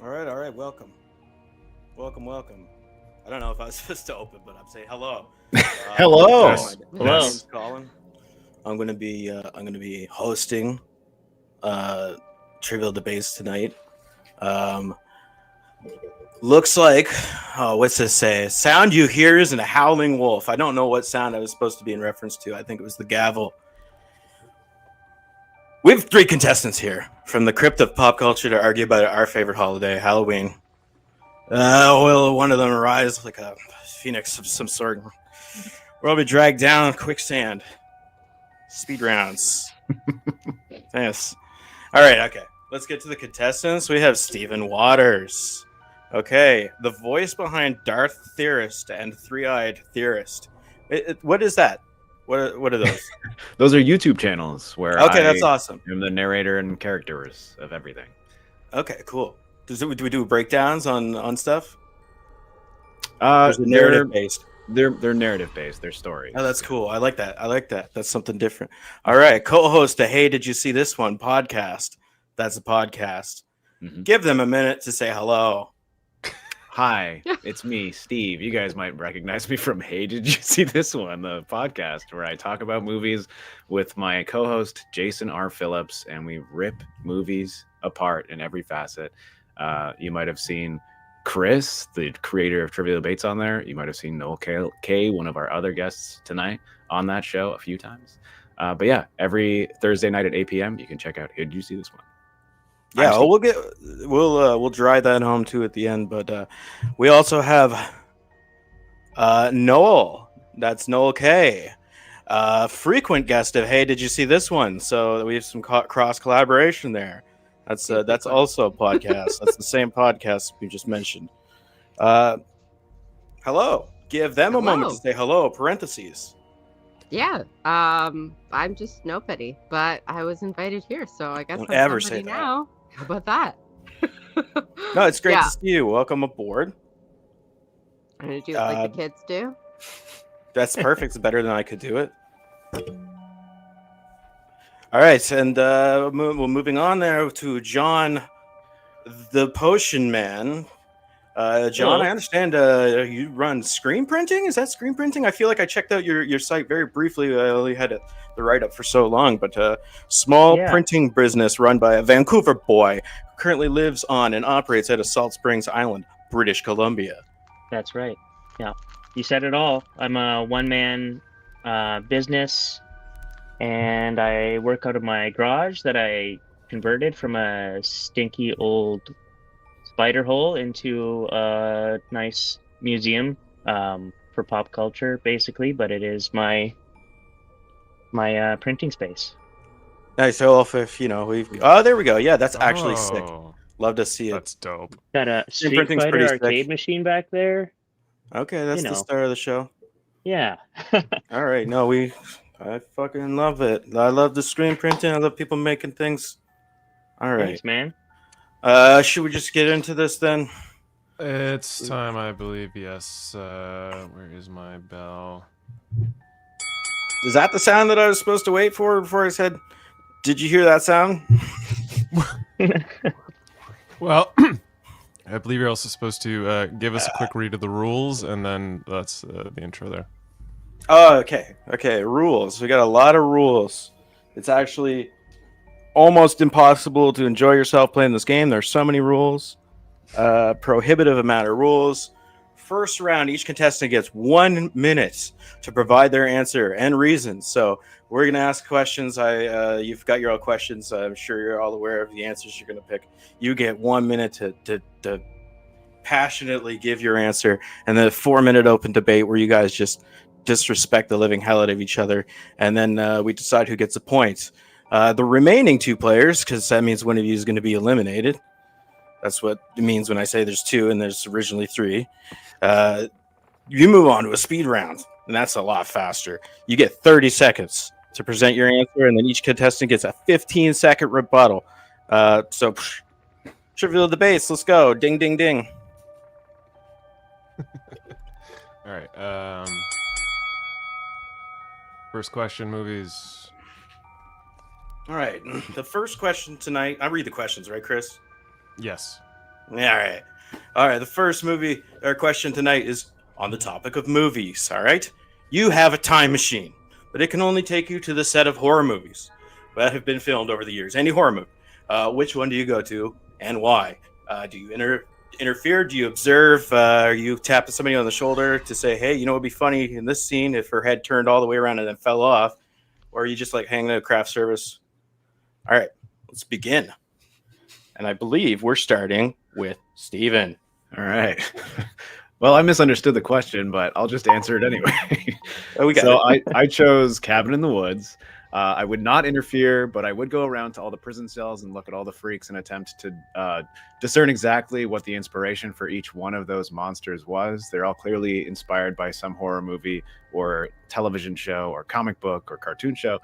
All right. Welcome. I don't know if I was supposed to open, but I'm saying hello. Hello. My, Yes. my Hello. name's Colin. I'm gonna be hosting uh, trivial debates tonight. Um, looks like what's this say? Sound you hear isn't a howling wolf. I don't know what sound I was supposed to be in reference to. I think it was the gavel. We have three contestants here from the crypt of pop culture to argue about our favorite holiday, Halloween. Will one of them rise like a phoenix of some sort? We'll be dragged down quicksand. Speed rounds. Yes. All right, okay. Let's get to the contestants. We have Stephen Waters. Okay, the voice behind Darth Theorist and Three-Eyed Theorist. What is that? What are those? Those are YouTube channels where Okay, I that's awesome. am the narrator and characters of everything. Okay, cool. Do we do breakdowns on stuff? Uh, There's a they're narrative based. they're narrative based. They're stories. Oh, that's cool. I like that. That's something different. All right, co-host a Hey, Did You See This One podcast. That's a podcast. Mhm. Give them a minute to say hello. Hi, it's me, Steve. You guys might recognize me from Hey, Did You See This One, the podcast where I talk about movies with my co-host Jason R. Phillips, and we rip movies apart in every facet. You might have seen Chris, the creator of Trivial Debates, on there. You might have seen Noel K, one of our other guests tonight, on that show a few times. But yeah, every Thursday night at 8 p.m. you can check out Hey, Did You See This One? Yeah, we'll drive that home too at the end. But we also have Noel. That's Noel K. Frequent guest of Hey, Did You See This One? So we have some cross collaboration there. That's also a podcast. That's the same podcast we just mentioned. Hello. Give them a moment to say hello. Parentheses. Yeah. I'm just nobody, but I was invited here, so I guess Don't I'm ever somebody say that. now. How about that? No, it's great Yeah. to see you. Welcome aboard. I'm gonna do it like the kids do. That's perfect. It's better than I could do it. All right, and moving on there to John, the Potion Man. John, Hello. I understand you run screen printing. Is that screen printing? I feel like I checked out your site very briefly. I only had the write up for so long, but small Yeah. printing business run by a Vancouver boy who currently lives on and operates out of Salt Springs Island, British Columbia. That's right. Yeah. You said it all. I'm a one-man business, and I work out of my garage that I converted from a stinky old spider hole into a nice museum for pop culture, basically. But it is my printing space. Nice. So if there we go. Yeah, that's actually sick. Oh, Love to see it. that's dope. Got a Street printing's Fighter pretty arcade sick. machine back there. Okay, that's You the know. start of the show. Yeah. All right, no, I fucking love it. I love the screen printing. I love people making things. All right. Thanks, man. Should we just get into this then? It's time, I believe. Yes. Where is my bell? Is that the sound that I was supposed to wait for before I said, did you hear that sound? Well, I believe you're also supposed to give us a quick read of the rules, and then that's the intro there. Oh, okay. Okay, rules. We got a lot of rules. It's actually almost impossible to enjoy yourself playing this game. There's so many rules. Prohibitive amount of rules. First round, each contestant gets 1 minute to provide their answer and reasons. So we're going to ask questions. You've got your own questions. I'm sure you're all aware of the answers you're going to pick. You get 1 minute to passionately give your answer, and then a 4-minute open debate where you guys just disrespect the living hell out of each other, and then we decide who gets a point. The remaining two players, because that means one of you is going to be eliminated. That's what it means when I say there's two and there's originally three. You move on to a speed round, and that's a lot faster. You get 30 seconds to present your answer, and then each contestant gets a 15-second rebuttal. Trivial debates, let's go. Ding, ding, ding. All right. First question, movies. All right. The first question tonight. I read the questions, right, Chris? Yes. All right. The first movie or question tonight is on the topic of movies. All right. You have a time machine, but it can only take you to the set of horror movies that have been filmed over the years. Any horror movie. Which one do you go to and why? Do you interfere? Do you observe? Are you tapping somebody on the shoulder to say, hey, you know, it'd be funny in this scene if her head turned all the way around and then fell off? Or are you just like hanging out at craft service? All right, let's begin. And I believe we're starting with Steven. All right. Well, I misunderstood the question, but I'll just answer it anyway. Oh, we got it. I chose Cabin in the Woods. I would not interfere, but I would go around to all the prison cells and look at all the freaks and attempt to discern exactly what the inspiration for each one of those monsters was. They're all clearly inspired by some horror movie or television show or comic book or cartoon show.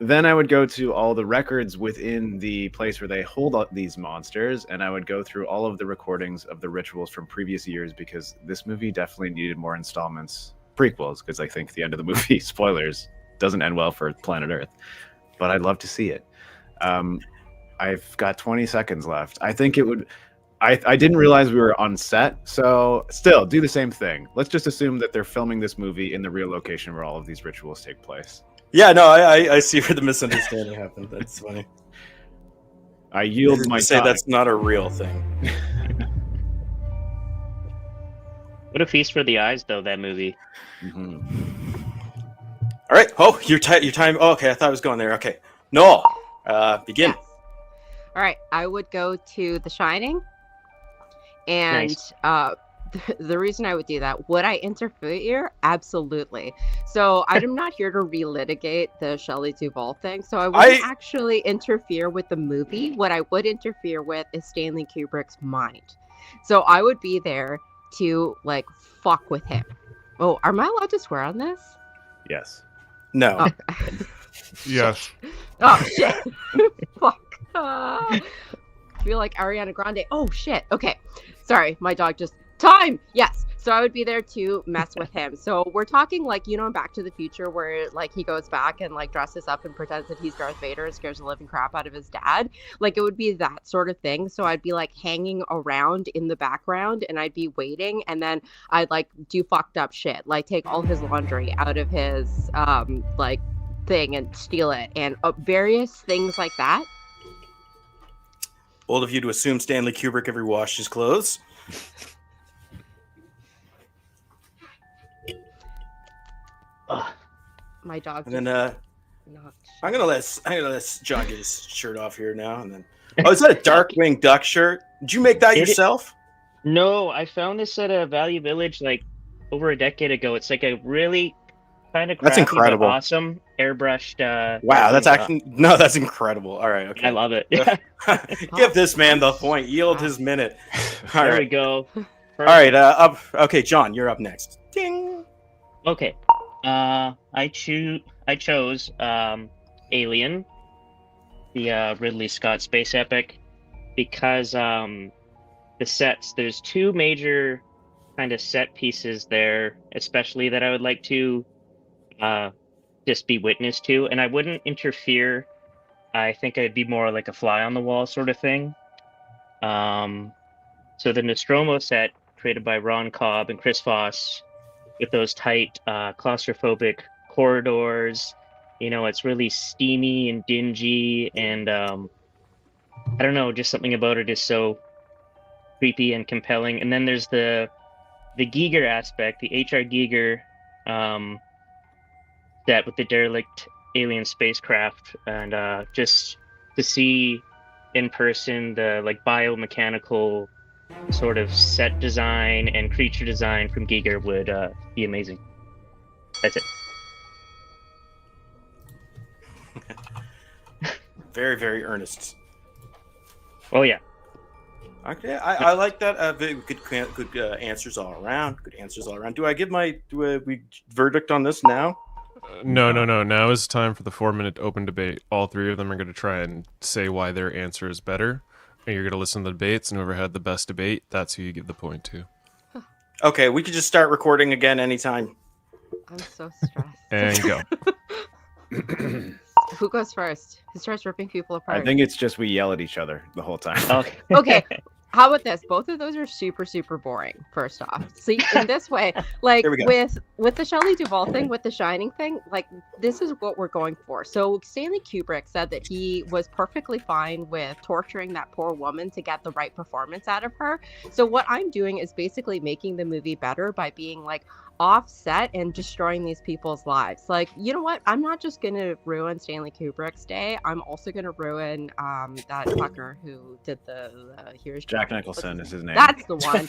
Then I would go to all the records within the place where they hold these monsters, and I would go through all of the recordings of the rituals from previous years, because this movie definitely needed more installments, prequels, because I think the end of the movie, spoilers, doesn't end well for planet Earth. But I'd love to see it. I've got 20 seconds left. I think it would... I didn't realize we were on set, so still, do the same thing. Let's just assume that they're filming this movie in the real location where all of these rituals take place. Yeah, no, I see where the misunderstanding happened. That's funny. I yield my say time. That's not a real thing. What a feast for the eyes, though, that movie. Mm-hmm. All right. Oh, your time. Oh, okay, I thought I was going there. Okay. Noel, begin. Yes. All right. I would go to The Shining. And Nice. The reason I would do that, would I interfere? Absolutely. So I'm not here to relitigate the Shelley Duvall thing. So I wouldn't actually interfere with the movie. What I would interfere with is Stanley Kubrick's mind. So I would be there to like fuck with him. Oh, am I allowed to swear on this? Yes. No. Oh, Yes. oh shit. Fuck. I feel like Ariana Grande. Oh shit. Okay. Sorry, my dog just... Time! Yes! So I would be there to mess with him. So we're talking like, you know, in Back to the Future where like he goes back and like dresses up and pretends that he's Darth Vader and scares the living crap out of his dad. Like it would be that sort of thing. So I'd be like hanging around in the background and I'd be waiting, and then I'd like do fucked up shit. Like take all his laundry out of his like thing and steal it and various things like that. Bold of you to assume Stanley Kubrick ever washed his clothes. My dog. And then I'm gonna let John get his shirt off here now. And then oh, is that a Darkwing Duck shirt? Did you make that yourself? No, I found this at a Value Village like over a decade ago. It's like a really kind of That's crappy, incredible. but awesome airbrushed. Wow, that's actually that's incredible. All right, okay. I love it. Give this man the point. Yield his minute. All There right. we go. All right. Up. Okay, John, you're up next. Ding. Okay. I chose Alien, the Ridley Scott space epic, because the sets, there's two major kind of set pieces there, especially that I would like to just be witness to, and I wouldn't interfere. I think I'd be more like a fly on the wall sort of thing. So the Nostromo set, created by Ron Cobb and Chris Voss, with those tight claustrophobic corridors, you know, it's really steamy and dingy, and I don't know, just something about it is so creepy and compelling. And then there's the Giger aspect, the H.R. Giger set with the derelict alien spacecraft, and just to see in person the like biomechanical sort of set design and creature design from Giger would be amazing. That's it. Very, very earnest. Oh yeah. Okay, I like that. Good answers all around. Good answers all around. Do I give my verdict on this now? No. Now is time for the 4-minute open debate. All three of them are going to try and say why their answer is better. And you're going to listen to the debates, and whoever had the best debate, that's who you give the point to. Okay, we could just start recording again anytime. I'm so stressed. And go. Who goes first? Who starts ripping people apart? I think it's just we yell at each other the whole time. Okay. Okay. How about this? Both of those are super, super boring. First off, see, in this way, like Here we go. with the Shelley Duvall thing, with the Shining thing, like this is what we're going for. So Stanley Kubrick said that he was perfectly fine with torturing that poor woman to get the right performance out of her. So what I'm doing is basically making the movie better by being like offset and destroying these people's lives. Like, you know what? I'm not just gonna ruin Stanley Kubrick's day. I'm also gonna ruin that fucker who did the Here's Jack Johnny. Nicholson is his name. That's the one.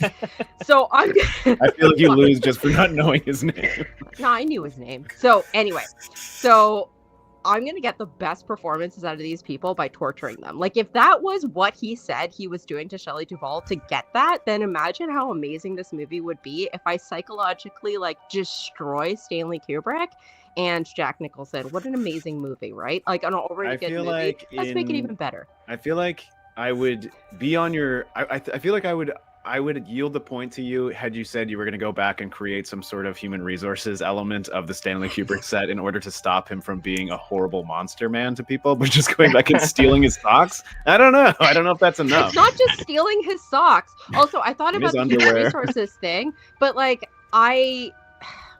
So I'm I feel like you lose just for not knowing his name. No, I knew his name. So anyway, so I'm going to get the best performances out of these people by torturing them. Like, if that was what he said he was doing to Shelley Duvall to get that, then imagine how amazing this movie would be if I psychologically, like, destroy Stanley Kubrick and Jack Nicholson. What an amazing movie, right? Like, an already good movie. Like Let's make it even better. I feel like I would be on your... I feel like I would yield the point to you had you said you were going to go back and create some sort of human resources element of the Stanley Kubrick set in order to stop him from being a horrible monster man to people, but just going back and stealing his socks. I don't know. I don't know if that's enough. It's not just stealing his socks. Also, I thought about the human underwear. resources thing, but like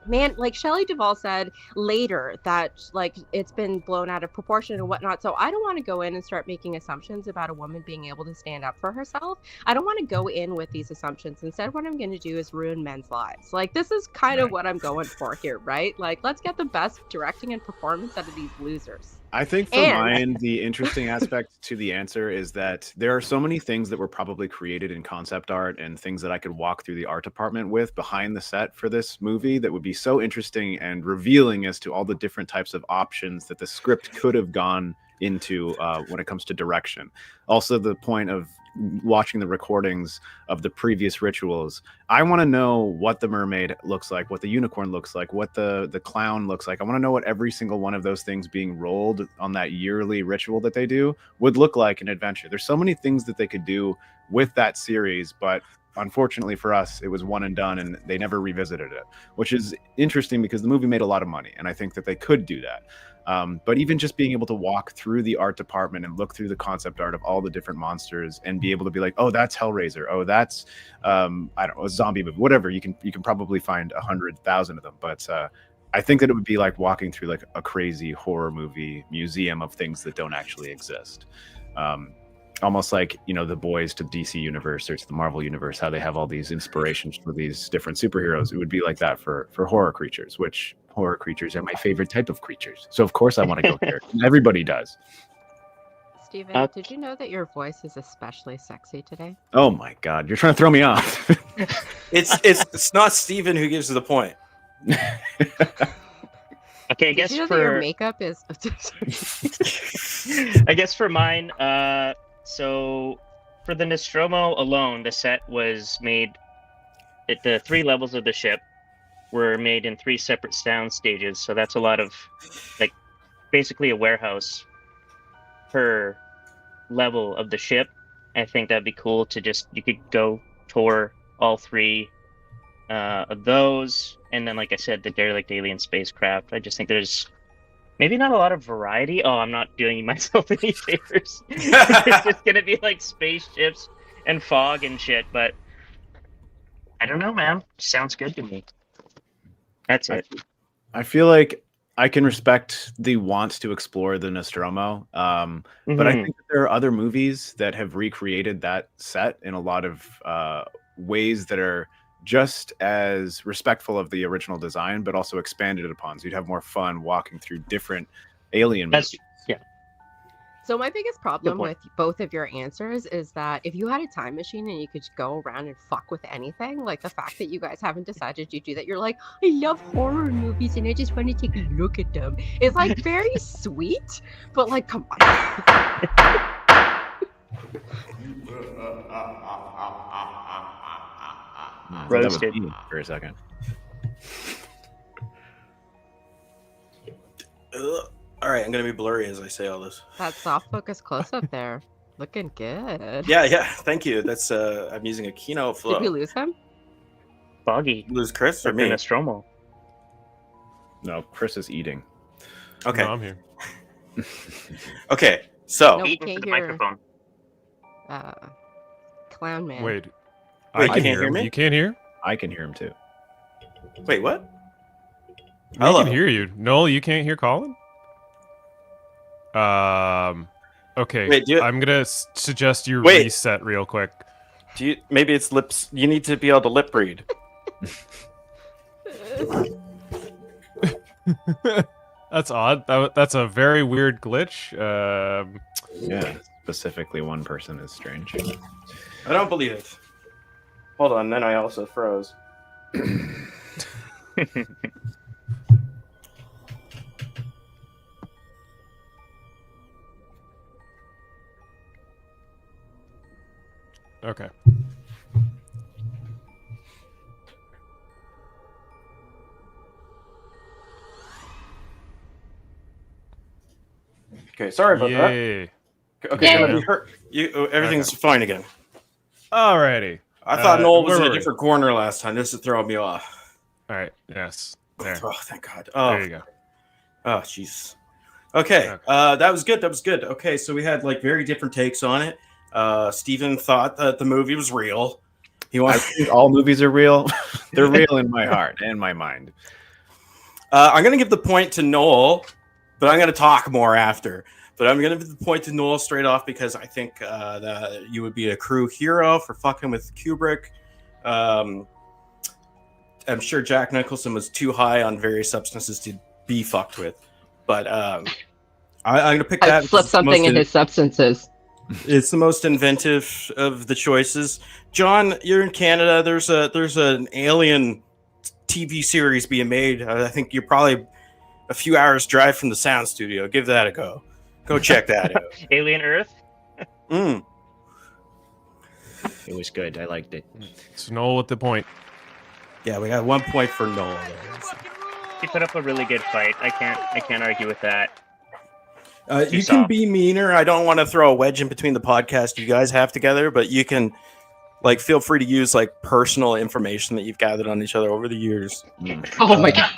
man, like Shelley Duvall said later that like it's been blown out of proportion and whatnot. So I don't want to go in and start making assumptions about a woman being able to stand up for herself. I don't want to go in with these assumptions. Instead, what I'm going to do is ruin men's lives. Like, this is kind of what I'm going for here, right? Like, let's get the best directing and performance out of these losers. I think for mine, the interesting aspect to the answer is that there are so many things that were probably created in concept art and things that I could walk through the art department with behind the set for this movie that would be so interesting and revealing as to all the different types of options that the script could have gone into when it comes to direction. Also, the point of watching the recordings of the previous rituals, I want to know what the mermaid looks like, what the unicorn looks like, what the clown looks like. I want to know what every single one of those things being rolled on that yearly ritual that they do would look like in adventure. There's so many things that they could do with that series, but unfortunately for us, it was one and done, and they never revisited it, which is interesting because the movie made a lot of money, and I think that they could do that. But even just being able to walk through the art department and look through the concept art of all the different monsters and be able to be like, oh, that's Hellraiser. Oh, that's, I don't know, a zombie movie, whatever. You can probably find 100,000 of them. But I think that it would be like walking through like a crazy horror movie museum of things that don't actually exist. Almost like, you know, the boys to DC universe or to the Marvel universe, how they have all these inspirations for these different superheroes. It would be like that for horror creatures, which horror creatures are my favorite type of creatures. So of course I want to go there. Everybody does. Steven, did you know that your voice is especially sexy today? Oh my God, you're trying to throw me off. It's not Steven who gives the point. Okay, I Did guess you know that for your makeup is I guess for mine, so for the Nostromo alone, the set was made at the 3 levels of the ship were made in 3 separate sound stages. So that's a lot of, like, basically a warehouse per level of the ship. I think that'd be cool to just, you could go tour all 3 of those. And then, like I said, the derelict alien spacecraft. I just think there's maybe not a lot of variety. Oh, I'm not doing myself any favors. It's just going to be like spaceships and fog and shit. But I don't know, man. Sounds good to me. That's it. I feel like I can respect the want to explore the Nostromo. But I think that there are other movies that have recreated that set in a lot of ways that are just as respectful of the original design, but also expanded upon. So you'd have more fun walking through different alien movies. Yeah. So my biggest problem point. with both of your answers is that if you had a time machine and you could go around and fuck with anything, like the fact that you guys haven't decided to do that, you're like, I love horror movies and I just want to take a look at them. It's like very sweet, but like, come on. Roasted. That was me for a second. All right, I'm gonna be blurry as I say all this. That soft focus close up there. Looking good. Yeah. Thank you. That's I'm using a keynote flow. Did we lose him? Foggy. Lose Chris or Or me? Nostromo. No, Chris is eating. Okay. No, I'm here. Okay. So Nope. Eat can't into the hear. microphone. clown man. Wait. Wait, I you can can't hear hear him. me? You can't hear? I can hear him too. Wait, what? I Hello. can hear you. Noel, you can't hear Colin? Okay. Wait, I'm gonna suggest you Wait. reset real quick. Maybe it's lips. You need to be able to lip read. That's odd. That's a very weird glitch. Yeah, specifically one person is strange. I don't believe it. Hold on, then I also froze. Okay. Okay, sorry about that. Yay. Okay, Yay. gonna be hurt. Everything's fine again. Alrighty. I thought Noel was where in a were we? different corner last time. This is throwing me off. All right. Yes. There. Oh, thank God. There you go. Oh, jeez. Okay, that was good. That was good. Okay, so we had like very different takes on it. Steven thought that the movie was real. I think all movies are real. They're real in my heart and my mind. I'm going to give the point to Noel, but I'm going to talk more after. But I'm going to give the point to Noel straight off because I think that you would be a crew hero for fucking with Kubrick. I'm sure Jack Nicholson was too high on various substances to be fucked with. But I'm going to pick that. I'd slip something in his substances. It's the most inventive of the choices. John, you're in Canada. There's an alien TV series being made. I think you're probably a few hours drive from the sound studio. Give that a go. Go check that out. Alien Earth. Mm. It was good. I liked it. So Noel with the point. Yeah, we got 1 point for Noel. There. He put up a really good fight. I can't argue with that. You can be meaner. I don't want to throw a wedge in between the podcast you guys have together, but you can like feel free to use like personal information that you've gathered on each other over the years. Oh my God.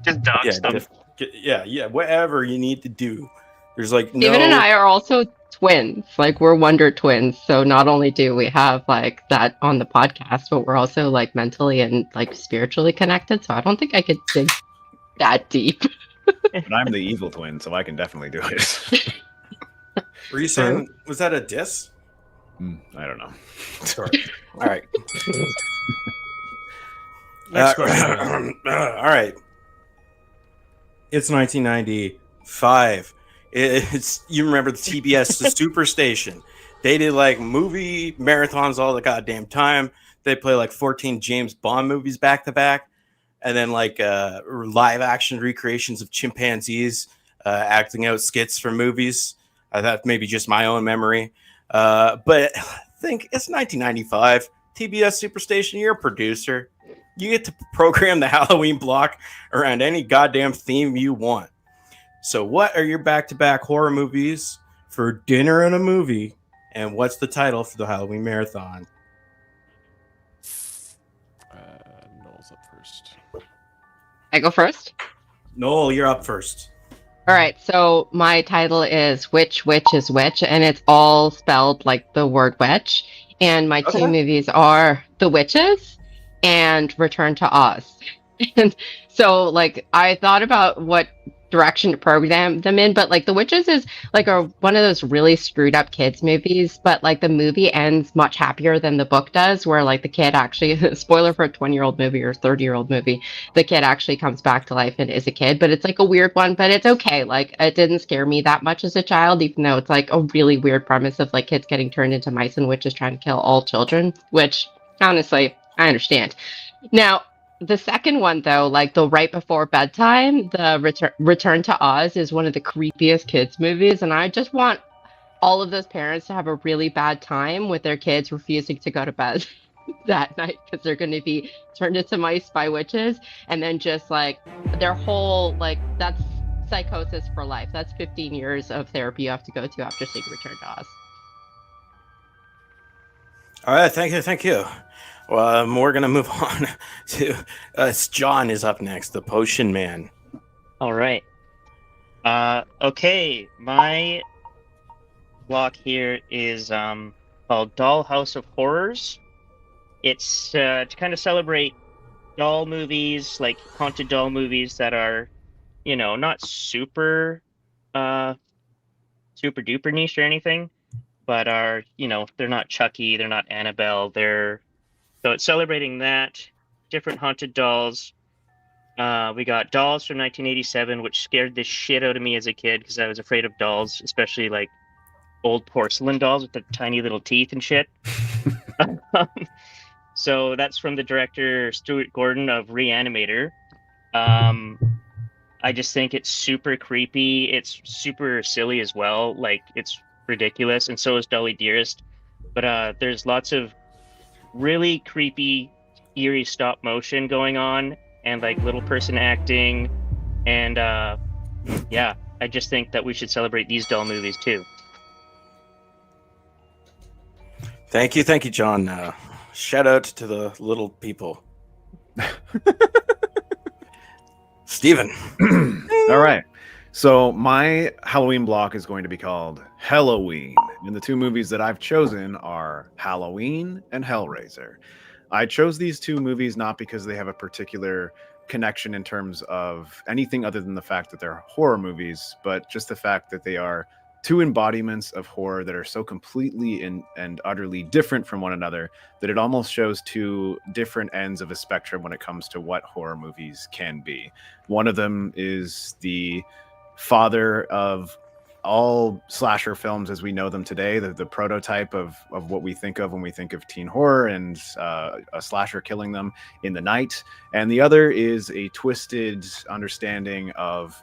Just dog stuff. Yeah, whatever you need to do. There's like no. Steven and I are also twins. Like we're Wonder Twins. So not only do we have like that on the podcast, but we're also like mentally and like spiritually connected. So I don't think I could dig that deep. But I'm the evil twin, so I can definitely do it. Were you saying was that a diss? I don't know. Sorry. All right. Next question. All right. It's 1995. It's you remember the TBS the Superstation. They did like movie marathons all the goddamn time. They play like 14 James Bond movies back to back. And then like live action recreations of chimpanzees acting out skits from movies. That may be just my own memory. But I think it's 1995. TBS Superstation, you're a producer. You get to program the Halloween block around any goddamn theme you want. So what are your back-to-back horror movies for dinner and a movie? And what's the title for the Halloween marathon? Noel's up first. I go first? Noel, you're up first. All right, so my title is Which Witch is Which, and it's all spelled like the word witch. And my two movies are The Witches and Return to Oz. And so, like, I thought about what direction to program them in, but like The Witches is like one of those really screwed up kids movies, but like the movie ends much happier than the book does, where like the kid actually spoiler for a 20-year-old movie or 30-year-old movie, the kid actually comes back to life and is a kid, but it's like a weird one, but it's okay. Like it didn't scare me that much as a child, even though it's like a really weird premise of like kids getting turned into mice and witches trying to kill all children, which honestly I understand. Now the second one, though, like the right before bedtime, the Return to Oz is one of the creepiest kids movies, and I just want all of those parents to have a really bad time with their kids refusing to go to bed that night because they're going to be turned into mice by witches, and then just like their whole like that's psychosis for life. That's 15 years of therapy you have to go to after seeing Return to Oz. All right, thank you. Well, we're gonna move on to John is up next, the Potion Man. All right. Okay, my block here is called Doll House of Horrors. It's to kind of celebrate doll movies, like haunted doll movies that are, not super duper niche or anything, but are, they're not Chucky, they're not Annabelle, so it's celebrating that, different haunted dolls. We got Dolls from 1987, which scared the shit out of me as a kid because I was afraid of dolls, especially like old porcelain dolls with the tiny little teeth and shit. So that's from the director Stuart Gordon of Reanimator. I just think it's super creepy. It's super silly as well. Like, it's ridiculous, and so is Dolly Dearest. But there's lots of really creepy, eerie stop motion going on, and like little person acting, and yeah, I just think that we should celebrate these doll movies too. Thank you, John. Shout out to the little people. Steven. All right. So my Halloween block is going to be called Halloween. And the two movies that I've chosen are Halloween and Hellraiser. I chose these two movies not because they have a particular connection in terms of anything other than the fact that they're horror movies, but just the fact that they are two embodiments of horror that are so completely and utterly different from one another that it almost shows two different ends of a spectrum when it comes to what horror movies can be. One of them is the father of all slasher films as we know them today, the prototype of what we think of when we think of teen horror and a slasher killing them in the night. And the other is a twisted understanding of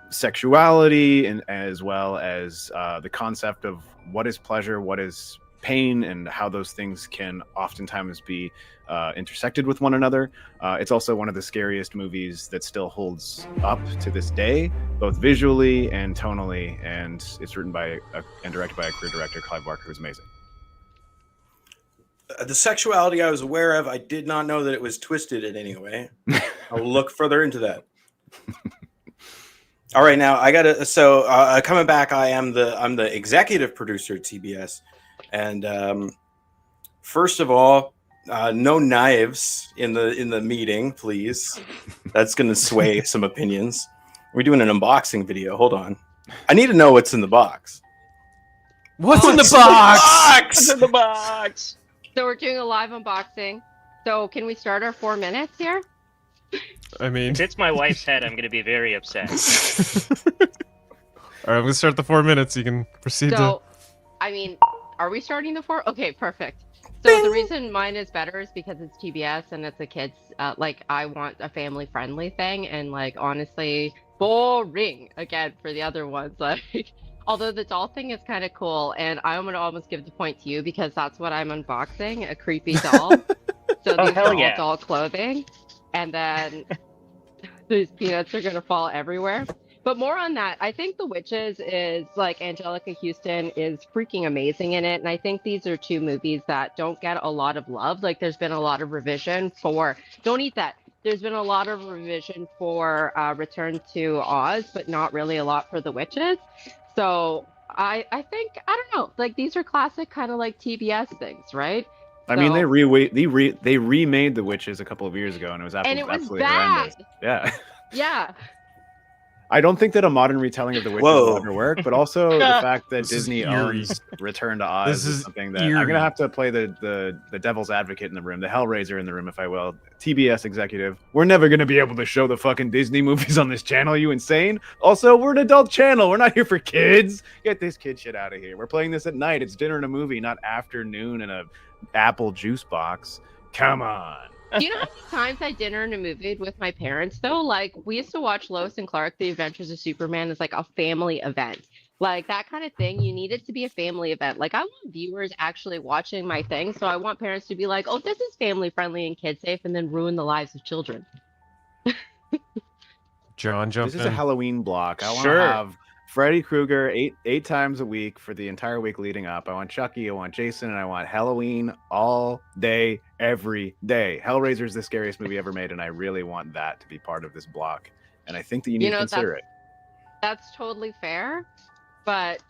sexuality, and as well as the concept of what is pleasure, what is pain, and how those things can oftentimes be intersected with one another. It's also one of the scariest movies that still holds up to this day, both visually and tonally, and it's written by and directed by a career director, Clive Barker, who's amazing. The sexuality I was aware of, I did not know that it was twisted in any way. I'll look further into that. All right, now I gotta. So coming back, I'm the executive producer at TBS, and first of all, no knives in the meeting, please. That's gonna sway some opinions. We're doing an unboxing video. Hold on, I need to know what's in the box. What's in the box? What's in the box? So we're doing a live unboxing. So can we start our 4 minutes here? I mean, If it's my wife's head, I'm going to be very upset. all right, I'm gonna start the 4 minutes. You can proceed So, I mean, are we starting the 4? Okay, perfect. So the reason mine is better is because it's TBS and it's a kids, like, I want a family-friendly thing, and, like, honestly, boring, again, for the other ones. Like, although the doll thing is kind of cool, and I'm going to almost give the point to you because that's what I'm unboxing, a creepy doll. So these are all doll clothing. And then these peanuts are going to fall everywhere. But more on that, I think The Witches is, like, Angelica Houston is freaking amazing in it. And I think these are two movies that don't get a lot of love. Like, there's been a lot of revision for, don't eat that. There's been a lot of revision for Return to Oz, but not really a lot for The Witches. So I think, I don't know, like, these are classic kind of like TBS things, right? I mean, they remade The Witches a couple of years ago, and it was absolutely horrendous. Yeah. Yeah. I don't think that a modern retelling of The Witches will ever work, but also the fact that Disney owns Return to Oz is something that I'm going to have to play the devil's advocate in the room, the Hellraiser in the room, if I will. TBS executive, we're never going to be able to show the fucking Disney movies on this channel. Are you insane? Also, we're an adult channel. We're not here for kids. Get this kid shit out of here. We're playing this at night. It's dinner and a movie, not afternoon in a apple juice box. Come on. Do you know how many times I dinner in a movie with my parents, though? Like, we used to watch Lois and Clark, The Adventures of Superman, as like a family event. Like, that kind of thing, you need it to be a family event. Like, I want viewers actually watching my thing, so I want parents to be like, oh, this is family friendly and kid safe, and then ruin the lives of children. John, jump This is a Halloween block. I want to Sure. have Freddy Krueger eight times a week for the entire week leading up. I want Chucky, I want Jason, and I want Halloween all day, every day. Hellraiser is the scariest movie ever made, and I really want that to be part of this block. And I think that you need to consider it. That's totally fair, but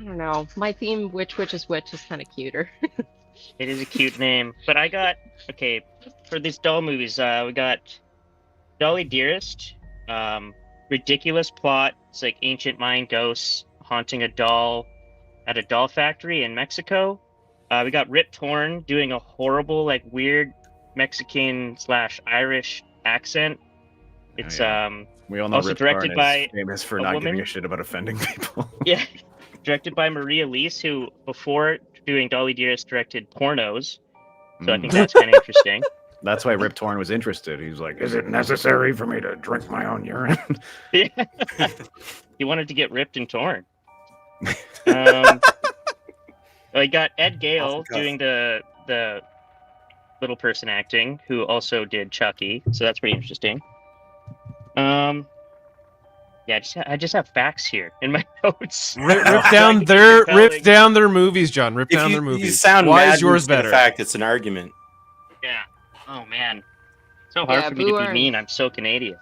I don't know. My theme, which is which, is kind of cuter. It is a cute name. But I got, okay, for these doll movies, we got Dolly Dearest. Ridiculous plot. It's like ancient Mayan ghosts haunting a doll at a doll factory in Mexico. We got Rip Torn doing a horrible, like weird Mexican / Irish accent. It's we all know also Rip directed Torn by is famous for a not woman. giving a shit about offending people. yeah, directed by Maria Leese, who before doing Dolly Dearest directed pornos. So I think that's kind of interesting. That's why Rip Torn was interested. He was like, "Is it necessary for me to drink my own urine?" Yeah. He wanted to get ripped and torn. I got Ed Gale doing the little person acting, who also did Chucky. So that's pretty interesting. Yeah, I just have facts here in my notes. Rip Trying down to be their compelling. movies, John. Rip If down you, their movies. you sound Why mad is yours when you say better? the fact it's an argument. Yeah. Oh man. So hard Yeah, for me to boo be or- mean. I'm so Canadian.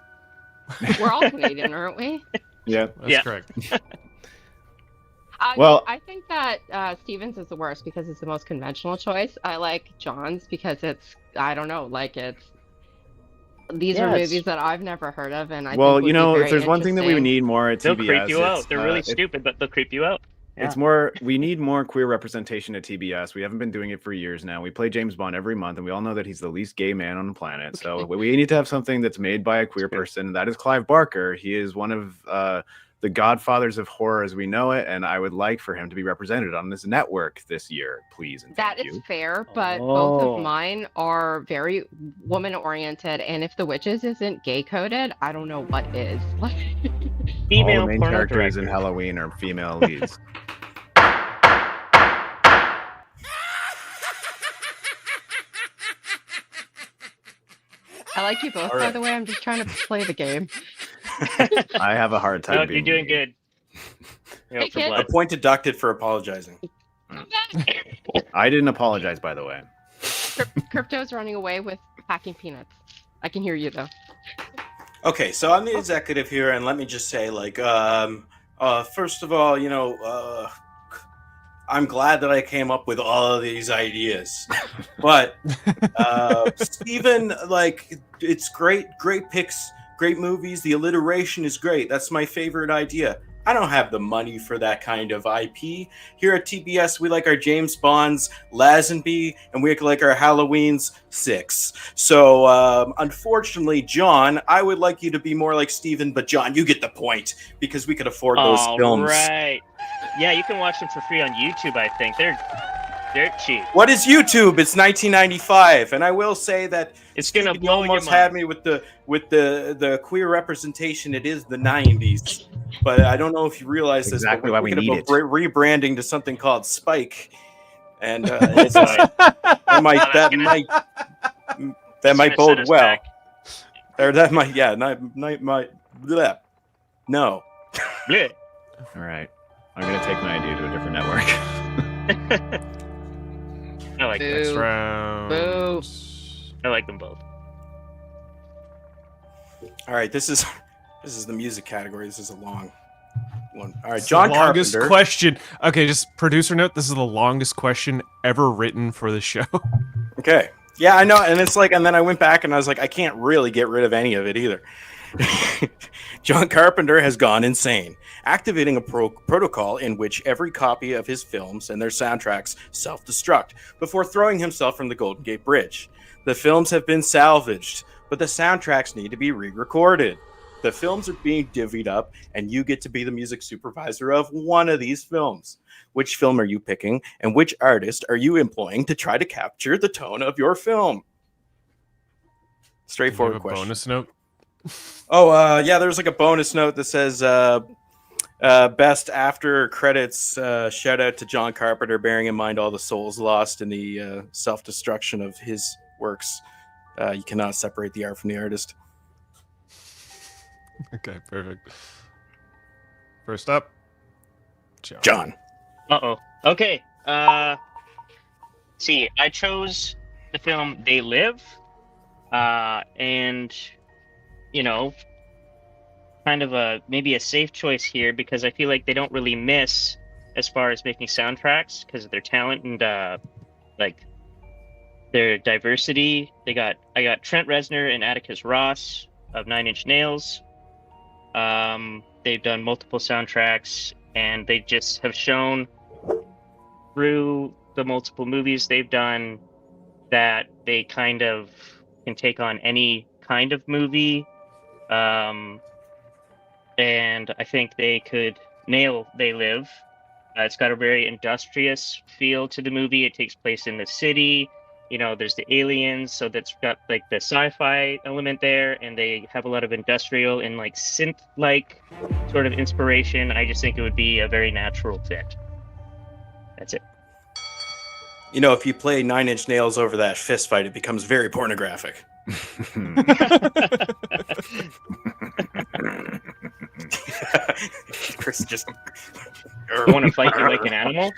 We're all Canadian, aren't we? Yeah. That's Yeah. correct. Well- I think that Stevens is the worst because it's the most conventional choice. I like John's because it's, I don't know, like these are Yes. movies that I've never heard of, and I Well, think would you be know, very if there's one thing that we interesting. need more at They'll TBS, creep you it's, out. They're really it- stupid, but they'll creep you out. It's more. We need more queer representation at TBS. We haven't been doing it for years now. We play James Bond every month, and we all know that he's the least gay man on the planet. So we need to have something that's made by a queer person. And that is Clive Barker. He is one of the godfathers of horror as we know it, and I would like for him to be represented on this network this year, please. And That thank is you. fair, but both Oh. of mine are very woman-oriented, and if The Witches isn't gay-coded, I don't know what is. Female all the main porno characters in director. Halloween are female leads. I like you both, All by right. the way. I'm just trying to play the game. I have a hard time. No, you're being doing gay. good. You're Hey, up for kid. A blood. point deducted for apologizing. I didn't apologize, by the way. Crypto's running away with packing peanuts. I can hear you, though. Okay, so I'm the executive here, and let me just say, like, first of all, I'm glad that I came up with all of these ideas. But Steven, like, it's great picks, great movies. The alliteration is great. That's my favorite idea. I don't have the money for that kind of IP. Here at TBS, we like our James Bonds, Lazenby, and we like our Halloween's 6. So, unfortunately, John, I would like you to be more like Steven, but John, you get the point, because we could afford those All films. right. Yeah, you can watch them for free on YouTube, I think. They're cheap. What is YouTube? It's 1995, and I will say that It's gonna Steven, you blow your almost mind. had me with the queer representation. It is the 90s, but I don't know if you realize this. Exactly but why we're we thinking need about it. rebranding to something called Spike, and that might bode well. Or that might, yeah, bleh. No. Bleh. All right. I'm going to take my idea to a different network. I like Boo. that. Next round. Boo. I like them both. All right, this is the music category. This is a long one. All right, It's John the longest Carpenter. question. Okay, just producer note. This is the longest question ever written for the show. Okay. Yeah, I know. And it's like, and then I went back and I was like, I can't really get rid of any of it either. John Carpenter has gone insane, activating a protocol in which every copy of his films and their soundtracks self-destruct before throwing himself from the Golden Gate Bridge. The films have been salvaged, but the soundtracks need to be re-recorded. The films are being divvied up, and you get to be the music supervisor of one of these films. Which film are you picking, and which artist are you employing to try to capture the tone of your film? Straightforward You have a question. bonus note. Oh, yeah, there's like a bonus note that says best after credits. Shout out to John Carpenter, bearing in mind all the souls lost in the self-destruction of his works. You cannot separate the art from the artist. Okay, perfect. First up, John. Uh-oh. Okay. See, I chose the film They Live. And, kind of maybe a safe choice here because I feel like they don't really miss as far as making soundtracks because of their talent and like their diversity. I got Trent Reznor and Atticus Ross of Nine Inch Nails. They've done multiple soundtracks, and they just have shown through the multiple movies they've done that they kind of can take on any kind of movie. And I think they could nail They Live. It's got a very industrious feel to the movie. It takes place in the city. You know, there's the aliens, so that's got like the sci-fi element there, and they have a lot of industrial and like synth-like sort of inspiration. I just think it would be a very natural fit. That's it. You know, if you play Nine Inch Nails over that fist fight, it becomes very pornographic. Chris just want to fight you like an animal?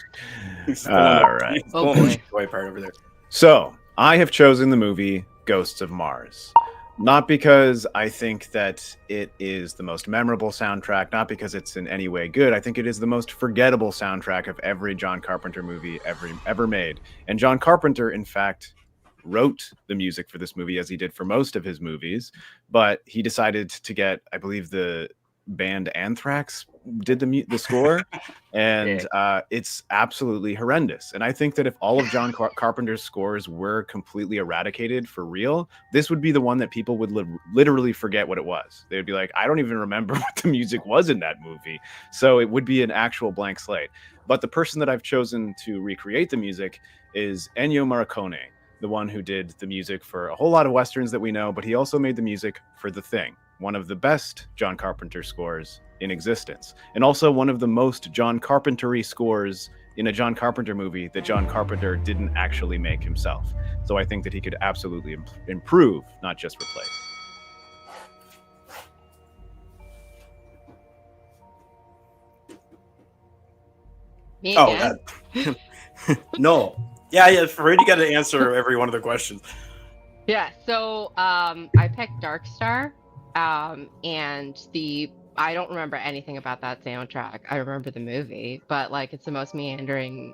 All right. Oh, boy. Toy part over there. So, I have chosen the movie Ghosts of Mars. Not because I think that it is the most memorable soundtrack, not because it's in any way good. I think it is the most forgettable soundtrack of every John Carpenter movie ever made. And John Carpenter, in fact, wrote the music for this movie as he did for most of his movies, but he decided to get, I believe, the band Anthrax did the score, and it's absolutely horrendous. And I think that if all of John Carpenter's scores were completely eradicated for real, this would be the one that people would literally forget what it was. They would be like, I don't even remember what the music was in that movie. So it would be an actual blank slate. But the person that I've chosen to recreate the music is Ennio Morricone, the one who did the music for a whole lot of Westerns that we know, but he also made the music for The Thing, one of the best John Carpenter scores in existence, and also one of the most John Carpenter-y scores in a John Carpenter movie that John Carpenter didn't actually make himself. So I think that he could absolutely improve, not just replace. Me Oh, again? No. Yeah, Farid, you got to answer every one of the questions. Yeah, so I picked Dark Star, and I don't remember anything about that soundtrack. I remember the movie, but like it's the most meandering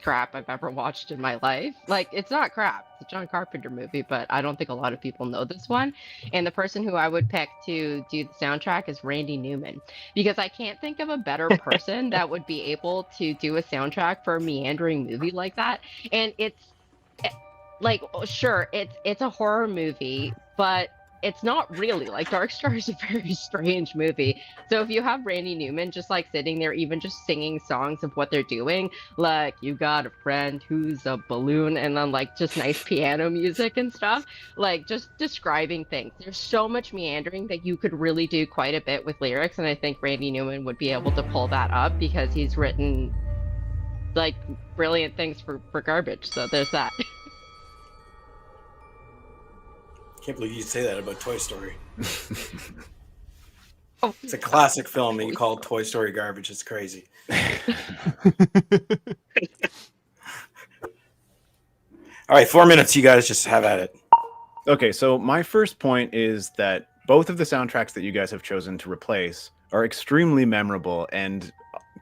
crap I've ever watched in my life. Like it's not crap, it's a John Carpenter movie, but I don't think a lot of people know this one. And the person who I would pick to do the soundtrack is Randy Newman, because I can't think of a better person that would be able to do a soundtrack for a meandering movie like that. And like, sure, it's a horror movie, but it's not really. Like, Dark Star is a very strange movie. So if you have Randy Newman just like sitting there, even just singing songs of what they're doing, like you got a friend who's a balloon, and then like just nice piano music and stuff, like just describing things. There's so much meandering that you could really do quite a bit with lyrics, and I think Randy Newman would be able to pull that up because he's written like brilliant things for garbage. So there's that. Can't believe you say that about Toy Story. Oh, It's a classic film, and you call Toy Story garbage. It's crazy. All right, 4 minutes. You guys just have at it. Okay, so my first point is that both of the soundtracks that you guys have chosen to replace are extremely memorable and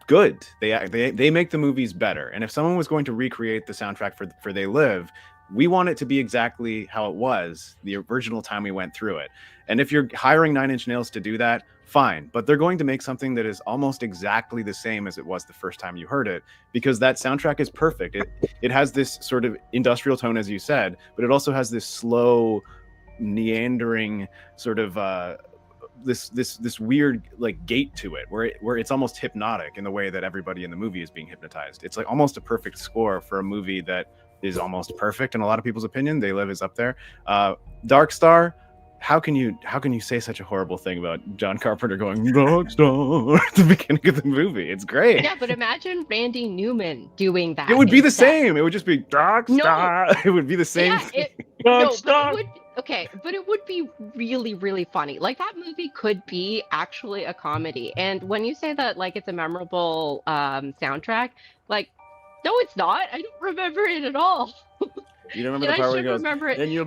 good. They make the movies better. And if someone was going to recreate the soundtrack for They Live, we want it to be exactly how it was the original time we went through it. And if you're hiring Nine Inch Nails to do that, fine. But they're going to make something that is almost exactly the same as it was the first time you heard it, because that soundtrack is perfect. It has this sort of industrial tone, as you said, but it also has this slow, meandering sort of this weird like gait to it, where it's almost hypnotic in the way that everybody in the movie is being hypnotized. It's like almost a perfect score for a movie that is almost perfect in a lot of people's opinion. They Live is up there. Dark Star, how can you say such a horrible thing about John Carpenter going Dark Star at the beginning of the movie? It's great. yeah, but imagine Randy Newman doing that. It would be the instead. same. It would just be Dark Star. No. It would be the same. Yeah, but it would be really, really funny. Like that movie could be actually a comedy. And when you say that, like it's a memorable soundtrack, like no, it's not. I don't remember it at all. You don't remember Yeah, the part I where he should goes, remember it. in your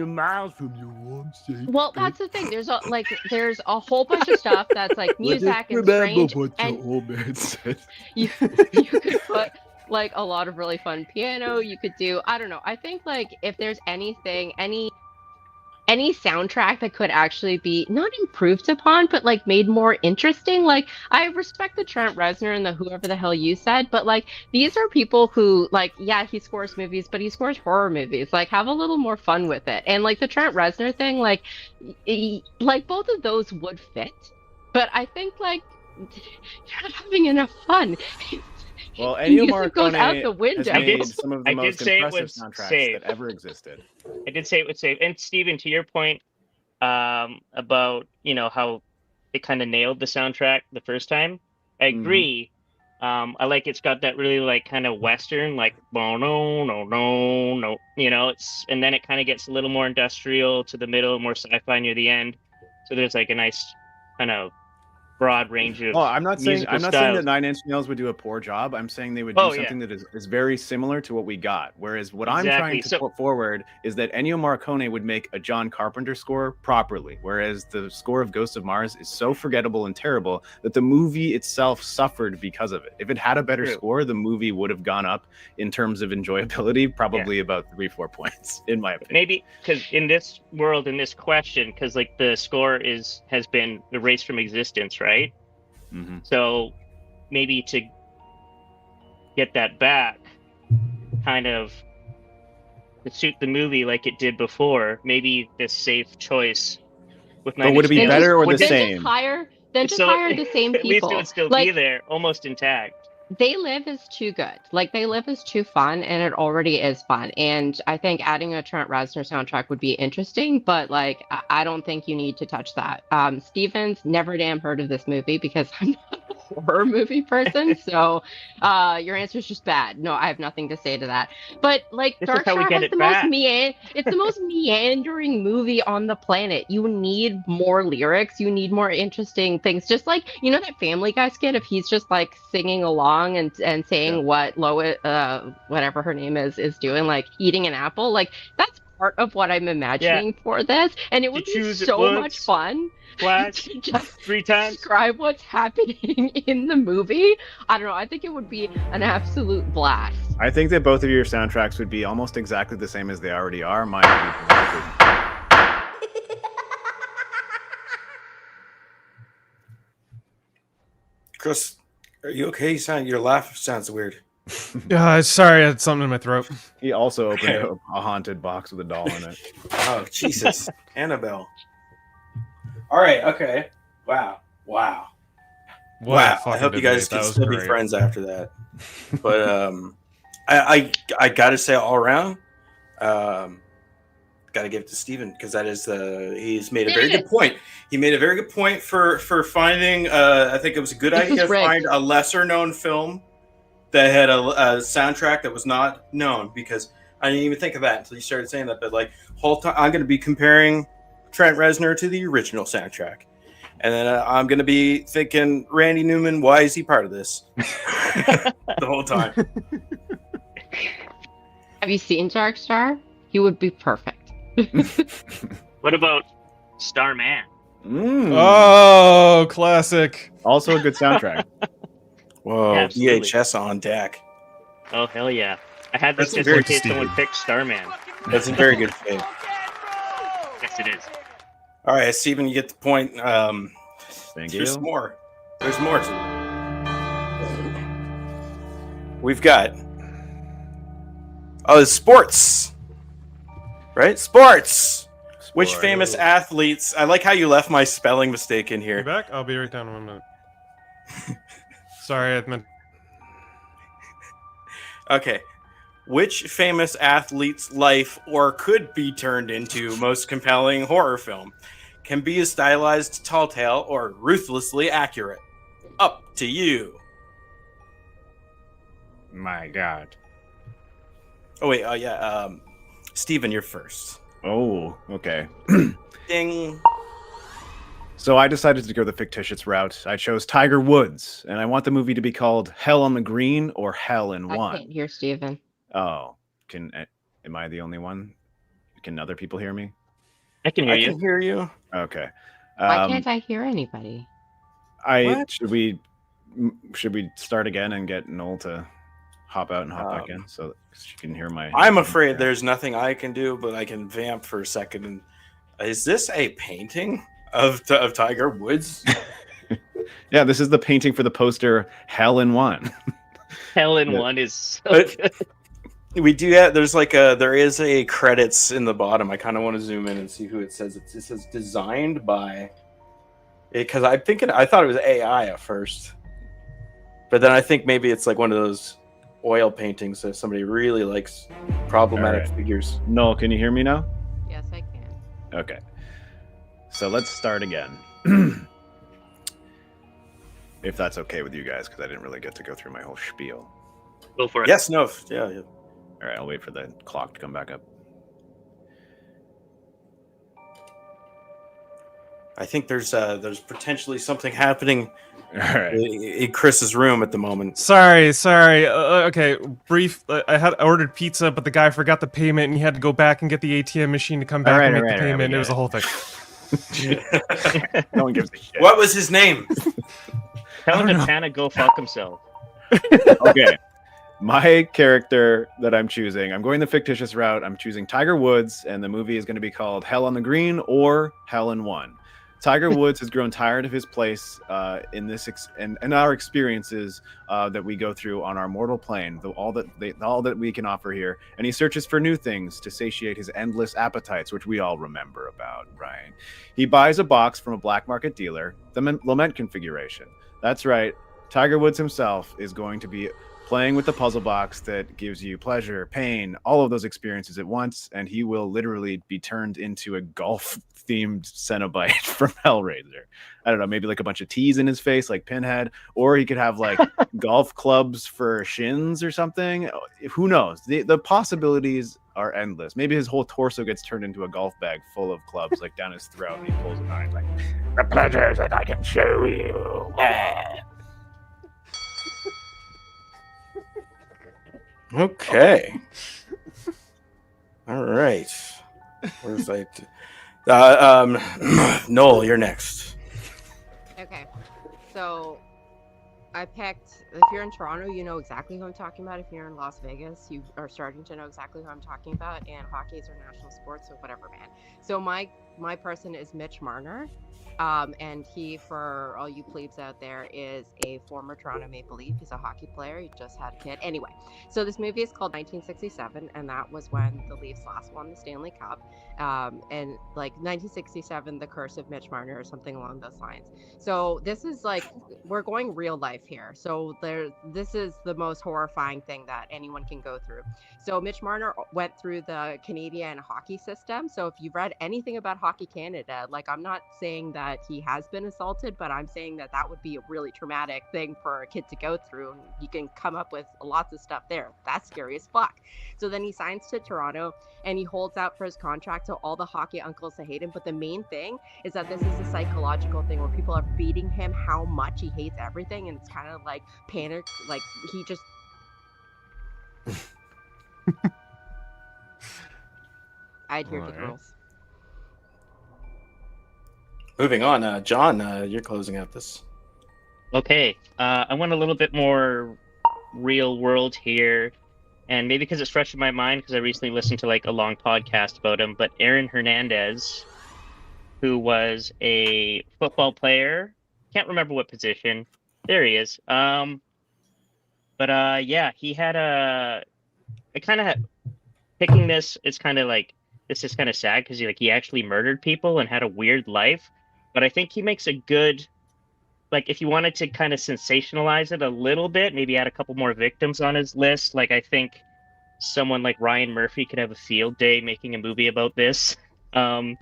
mouth from your warm safe. Well, that's the thing. There's a whole bunch of stuff that's like music and strange, and old man said. you could put like a lot of really fun piano. You could do, I don't know. I think like if there's anything, any soundtrack that could actually be not improved upon, but like made more interesting. Like I respect the Trent Reznor and the whoever the hell you said, but like these are people who like, yeah, he scores movies, but he scores horror movies. Like have a little more fun with it. And like the Trent Reznor thing, like like both of those would fit, but I think like you're not having enough fun. Well, Ennio Music goes out the Morricone window. has made some of the I did most say it impressive was soundtracks safe. that ever existed. I did say it would save. And Steven, to your point about how it kind of nailed the soundtrack the first time, I agree. I like it's got that really like kind of Western, like no no no no no, it's, and then it kind of gets a little more industrial to the middle, more sci-fi near the end. So there's like a nice kind of broad range of Well, I'm not saying musical that styles. 9 Inch Nails would do a poor job. I'm saying they would do something that is very similar to what we got. Whereas what I'm trying to put forward is that Ennio Morricone would make a John Carpenter score properly, whereas the score of Ghosts of Mars is so forgettable and terrible that the movie itself suffered because of it. If it had a better score, the movie would have gone up in terms of enjoyability, probably about 3-4 points, in my opinion. Maybe because in this world, in this question, because like the score has been erased from existence, right? Mm-hmm. So maybe to get that back, kind of to suit the movie like it did before, maybe this safe choice with But would it be better or the same? Hire the same people. At least it would still be there, almost intact. They Live is too good. Like They Live is too fun, and it already is fun. And I think adding a Trent Reznor soundtrack would be interesting, but like I don't think you need to touch that. Stevens, never damn heard of this movie because I'm not a horror movie person. So your answer is just bad. No, I have nothing to say to that. But like Dark Star has it's the most meandering movie on the planet. You need more lyrics. You need more interesting things. Just like that Family Guy skit, if he's just like singing along and saying what Lois, whatever her name is doing, like eating an apple, like that's part of what I'm imagining for this, and it would be so much fun to just 3 times describe what's happening in the movie. I don't know. I think it would be an absolute blast. I think that both of your soundtracks would be almost exactly the same as they already are. Mine would be Chris, are you okay? Your laugh sounds weird. Sorry, I had something in my throat. He also opened a haunted box with a doll in it. Oh, Jesus. Annabelle. All right, okay. Wow. I hope you guys can still be friends after that. But I gotta say, all around, gotta give it to Steven, because that is he's made a very good point. He made a very good point for finding. I think it was a good idea to find a lesser known film that had a soundtrack that was not known, because I didn't even think of that until you started saying that. But like whole time, I'm going to be comparing Trent Reznor to the original soundtrack, and then I'm going to be thinking, Randy Newman, why is he part of this the whole time? Have you seen Dark Star? He would be perfect. What about Starman? Oh, classic. Also a good soundtrack. Whoa, Absolutely. VHS on deck. Oh, hell yeah. I had this That's just in case Steve. someone picked Starman. That's a very good fit. Yes, it is. All right, Steven, you get the point. Thank There's you. more. There's more to it. We've got sports. Right? Sports. Which famous athletes? I like how you left my spelling mistake in You here. back? I'll be right down in 1 minute. Sorry, I meant. Okay. Which famous athlete's life or could be turned into most compelling horror film can be a stylized tall tale or ruthlessly accurate? Up to you. My God. Oh wait, Steven, you're first. Oh, okay. Ding. So I decided to go the fictitious route. I chose Tiger Woods, and I want the movie to be called Hell on the Green or Hell in I One. can't hear Steven. Oh, Am I the only one? Can other people hear me? I can hear I you. can hear you. Okay. Why can't I hear anybody? What? Should we start again and get Noel to hop out and hop back in so that she can hear my? I'm afraid there's nothing I can do, but I can vamp for a second. And is this a painting of Tiger Woods? Yeah, this is the painting for the poster Hell in One. Hell in Yeah. One is so But- good. We do that. There is a credits in the bottom. I kind of want to zoom in and see who it says. It says designed by, because I thought it was AI at first, but then I think maybe it's like one of those oil paintings that somebody really likes problematic All right. figures. Noel, can you hear me now? Yes, I can. Okay. So let's start again. If that's okay with you guys, because I didn't really get to go through my whole spiel. Go for it. Yes, no, yeah. All right, I'll wait for the clock to come back up. I think there's potentially something happening All right. in Chris's room at the moment. Sorry. Okay, brief. I ordered pizza, but the guy forgot the payment, and he had to go back and get the ATM machine to come back and make the payment. It was a whole thing. No one gives a shit. What was his name? Tell him I to don't Tana go fuck himself. Okay. My character that I'm choosing, I'm going the fictitious route. I'm choosing Tiger Woods, and the movie is going to be called Hell on the Green or Hell in One. Tiger Woods has grown tired of his place in our experiences that we go through on our mortal plane, all that we can offer here, and he searches for new things to satiate his endless appetites, which we all remember about, right? He buys a box from a black market dealer, the Lament configuration. That's right. Tiger Woods himself is going to be playing with the puzzle box that gives you pleasure, pain, all of those experiences at once, and he will literally be turned into a golf-themed Cenobite from Hellraiser. I don't know, maybe like a bunch of T's in his face, like Pinhead, or he could have like golf clubs for shins or something. Who knows? The possibilities are endless. Maybe his whole torso gets turned into a golf bag full of clubs, like down his throat, and he pulls it out, like, the pleasures that I can show you. Okay. All right. Where's that? Noel, you're next. Okay. So I picked, if you're in Toronto, you know exactly who I'm talking about. If you're in Las Vegas, you are starting to know exactly who I'm talking about. And hockey is our national sport, so whatever, man. So my person is Mitch Marner. And he, for all you plebes out there, is a former Toronto Maple Leaf. He's a hockey player. He just had a kid. Anyway, so this movie is called 1967, and that was when the Leafs last won the Stanley Cup. And like 1967, The Curse of Mitch Marner or something along those lines. So this is like, we're going real life here. So this is the most horrifying thing that anyone can go through. So Mitch Marner went through the Canadian hockey system. So if you've read anything about Hockey Canada, like, I'm not saying that he has been assaulted, but I'm saying that would be a really traumatic thing for a kid to go through. And you can come up with lots of stuff there. That's scary as fuck. So then he signs to Toronto and he holds out for his contract to all the hockey uncles to hate him. But the main thing is that this is a psychological thing where people are feeding him how much he hates everything. And it's kind of like panic. Like, he just... I'd hear the Alright. girls. Moving on, John, you're closing out this. Okay, I went a little bit more real world here, and maybe because it's fresh in my mind because I recently listened to like a long podcast about him. But Aaron Hernandez, who was a football player, can't remember what position. There he is. Yeah, he had I kind of had picking this. It's kind of like, this is kind of sad because he actually murdered people and had a weird life. But I think he makes a good, like, if you wanted to kind of sensationalize it a little bit, maybe add a couple more victims on his list. Like, I think someone like Ryan Murphy could have a field day making a movie about this. There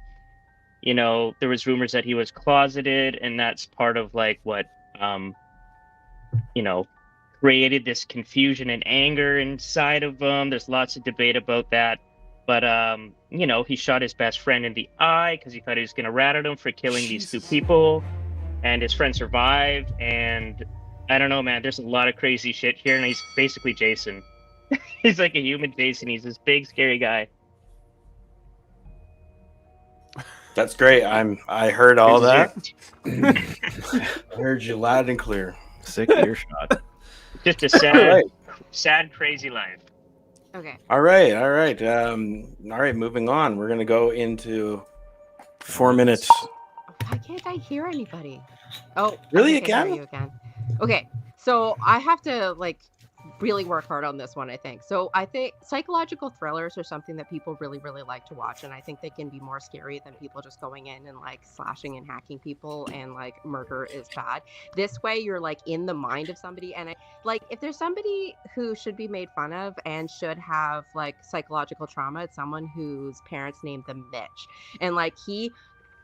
was rumors that he was closeted, and that's part of like what, created this confusion and anger inside of him. There's lots of debate about that. But, he shot his best friend in the eye because he thought he was going to rat at him for killing these two people. And his friend survived. And I don't know, man, there's a lot of crazy shit here. And he's basically Jason. He's like a human Jason. He's this big, scary guy. That's great. I heard all Good that. I heard you loud and clear. Sick earshot. Just a sad, Right. sad, crazy life. Okay. All right. All right. Moving on. We're gonna go into 4 minutes. Why can't I hear anybody? Oh, Really, I think I hear again? you again. Okay, so I have to like really work hard on this one, I think. So I think psychological thrillers are something that people really, really like to watch, and I think they can be more scary than people just going in and like slashing and hacking people, and like murder is bad. This way, you're like in the mind of somebody, and like if there's somebody who should be made fun of and should have like psychological trauma, it's someone whose parents named them Mitch, and like he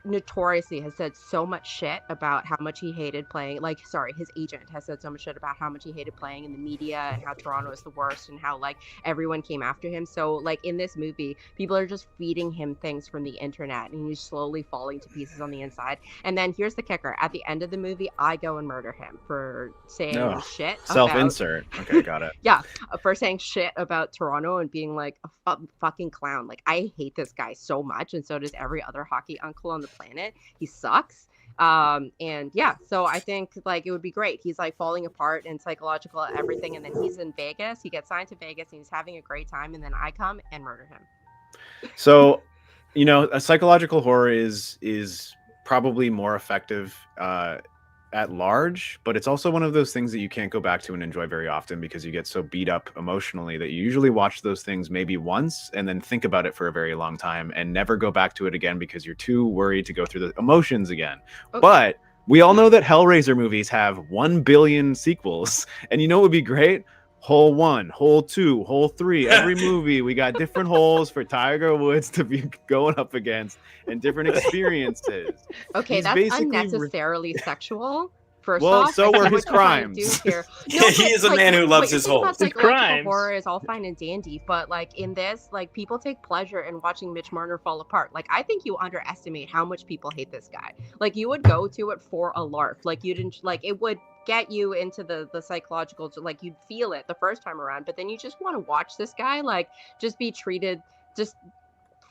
notoriously has said so much shit about how much he hated playing, like, sorry, his agent has said so much shit about how much he hated playing in the media and how Toronto is the worst and how like everyone came after him. So like in this movie, people are just feeding him things from the internet and he's slowly falling to pieces on the inside. And then here's the kicker: at the end of the movie, I go and murder him for saying No. shit about Self-insert. Okay, got it. for saying shit about Toronto and being like a fucking clown. Like, I hate this guy so much, and so does every other hockey uncle on the planet. He sucks. And yeah, so I think like it would be great. He's like falling apart and psychological everything, and then he's in Vegas. He gets signed to Vegas and he's having a great time, and then I come and murder him. So, you know, a psychological horror is probably more effective at large, but it's also one of those things that you can't go back to and enjoy very often because you get so beat up emotionally that you usually watch those things maybe once and then think about it for a very long time and never go back to it again because you're too worried to go through the emotions again. Okay. But we all know that Hellraiser movies have 1 billion sequels, and you know what would be great? Hole 1, Hole 2, Hole 3. Every movie, we got different holes for Tiger Woods to be going up against and different experiences. Okay, He's that's basically unnecessarily sexual. First Well, off, so I were see his what you're trying to crimes. do here. Yeah, he is a but, man who what loves you're his saying about holes. His psychological crimes. horror is all fine and dandy, but like in this, like people take pleasure in watching Mitch Marner fall apart. Like, I think you underestimate how much people hate this guy. Like, you would go to it for a lark. Like, you didn't like it would get you into the psychological, like you'd feel it the first time around, but then you just want to watch this guy like just be treated, just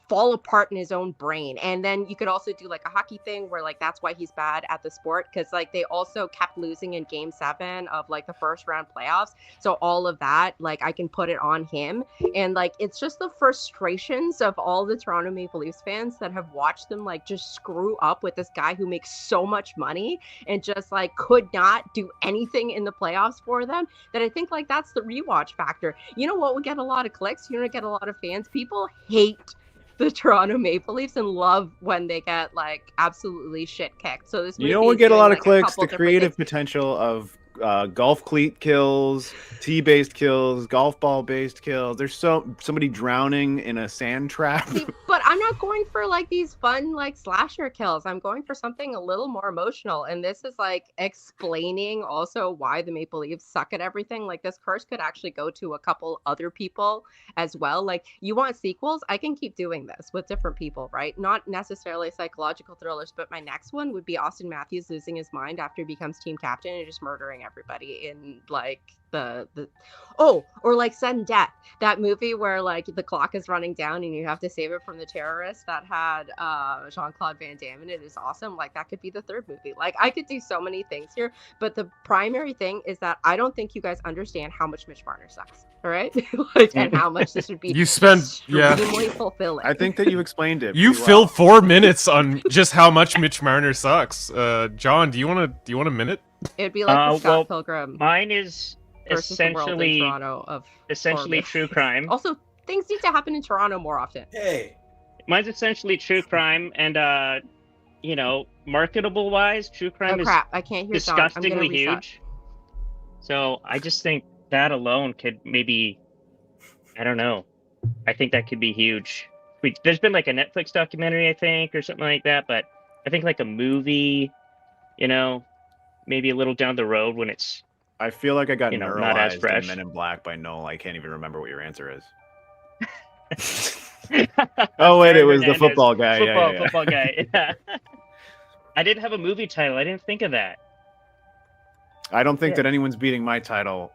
fall apart in his own brain. And then you could also do like a hockey thing where like that's why he's bad at the sport, because like they also kept losing in game 7 of like the first round playoffs, so all of that, like I can put it on him. And like it's just the frustrations of all the Toronto Maple Leafs fans that have watched them like just screw up with this guy who makes so much money and just like could not do anything in the playoffs for them, that I think like that's the rewatch factor. You know what would get a lot of clicks? You know what get a lot of fans? People hate the Toronto Maple Leafs and love when they get like absolutely shit kicked. So this You movie know what is get a doing, lot like, of clicks? couple The different creative things. potential of golf cleat kills, tee-based kills, golf ball-based kills. There's somebody drowning in a sand trap. See, but I'm not going for like these fun like slasher kills. I'm going for something a little more emotional, and this is like explaining also why the Maple Leafs suck at everything. Like, this curse could actually go to a couple other people as well. Like, you want sequels? I can keep doing this with different people, right? Not necessarily psychological thrillers, but my next one would be Austin Matthews losing his mind after he becomes team captain and just murdering everybody in like or like Sudden Death, that movie where like the clock is running down and you have to save it from the terrorists, that had Jean-Claude Van Damme in it. Is awesome. Like, that could be the third movie. Like, I could do so many things here, but the primary thing is that I don't think you guys understand how much Mitch Marner sucks, all right? Like, and how much this would be You spent- yeah. extremely fulfilling. I think that you explained it. You pretty filled well. 4 minutes on just how much Mitch Marner sucks. John, do you want a minute? It'd be like the Scott well, Pilgrim Mine is versus the world in essentially Toronto of horror true movies. crime. Also, things need to happen in Toronto more often. Hey, Mine's essentially true crime, and you know, marketable wise, true crime Oh is crap! I can't hear John. I'm gonna disgustingly reset. huge. So I just think that alone could maybe, I don't know. I think that could be huge. There's been like a Netflix documentary, I think, or something like that, but I think like a movie, you know, maybe a little down the road when it's I feel like I got not as neuralized fresh. in Men in Black by Noel. I can't even remember what your answer is. Oh wait, it was the Hernandez. football guy. Yeah. Football guy. Yeah. I didn't have a movie title. I didn't think of that. I don't think Yeah. that anyone's beating my title.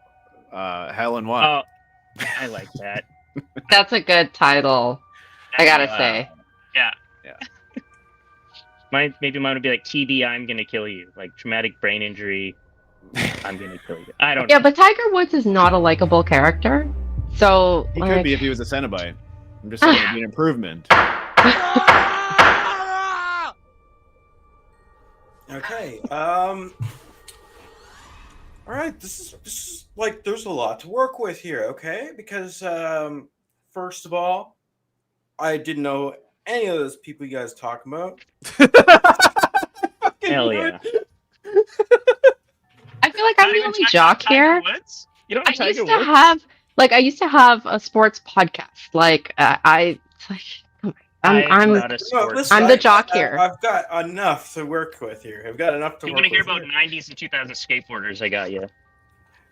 Hell and what? Oh, I like that. That's a good title. I gotta say. Yeah. Yeah. Maybe mine would be like TB, I'm gonna kill you. Like traumatic brain injury, I'm gonna kill you. I don't Yeah, know. but Tiger Woods is not a likable character. So He like, could be if he was a Cenobite. I'm just saying it'd be an improvement. Okay. All right. This is like there's a lot to work with here. Okay, because first of all, I didn't know any of those people you guys talking about. Hell yeah. I feel like I'm the only jock here. Woods? You don't know I Tiger used to Woods? I used to have a sports podcast. Like it's like, come on. I'm not a No, sports. listen, I'm the jock here. I've got enough to work with here. I've got enough to You work want to hear with about here. 90s and 2000s skateboarders? I got you.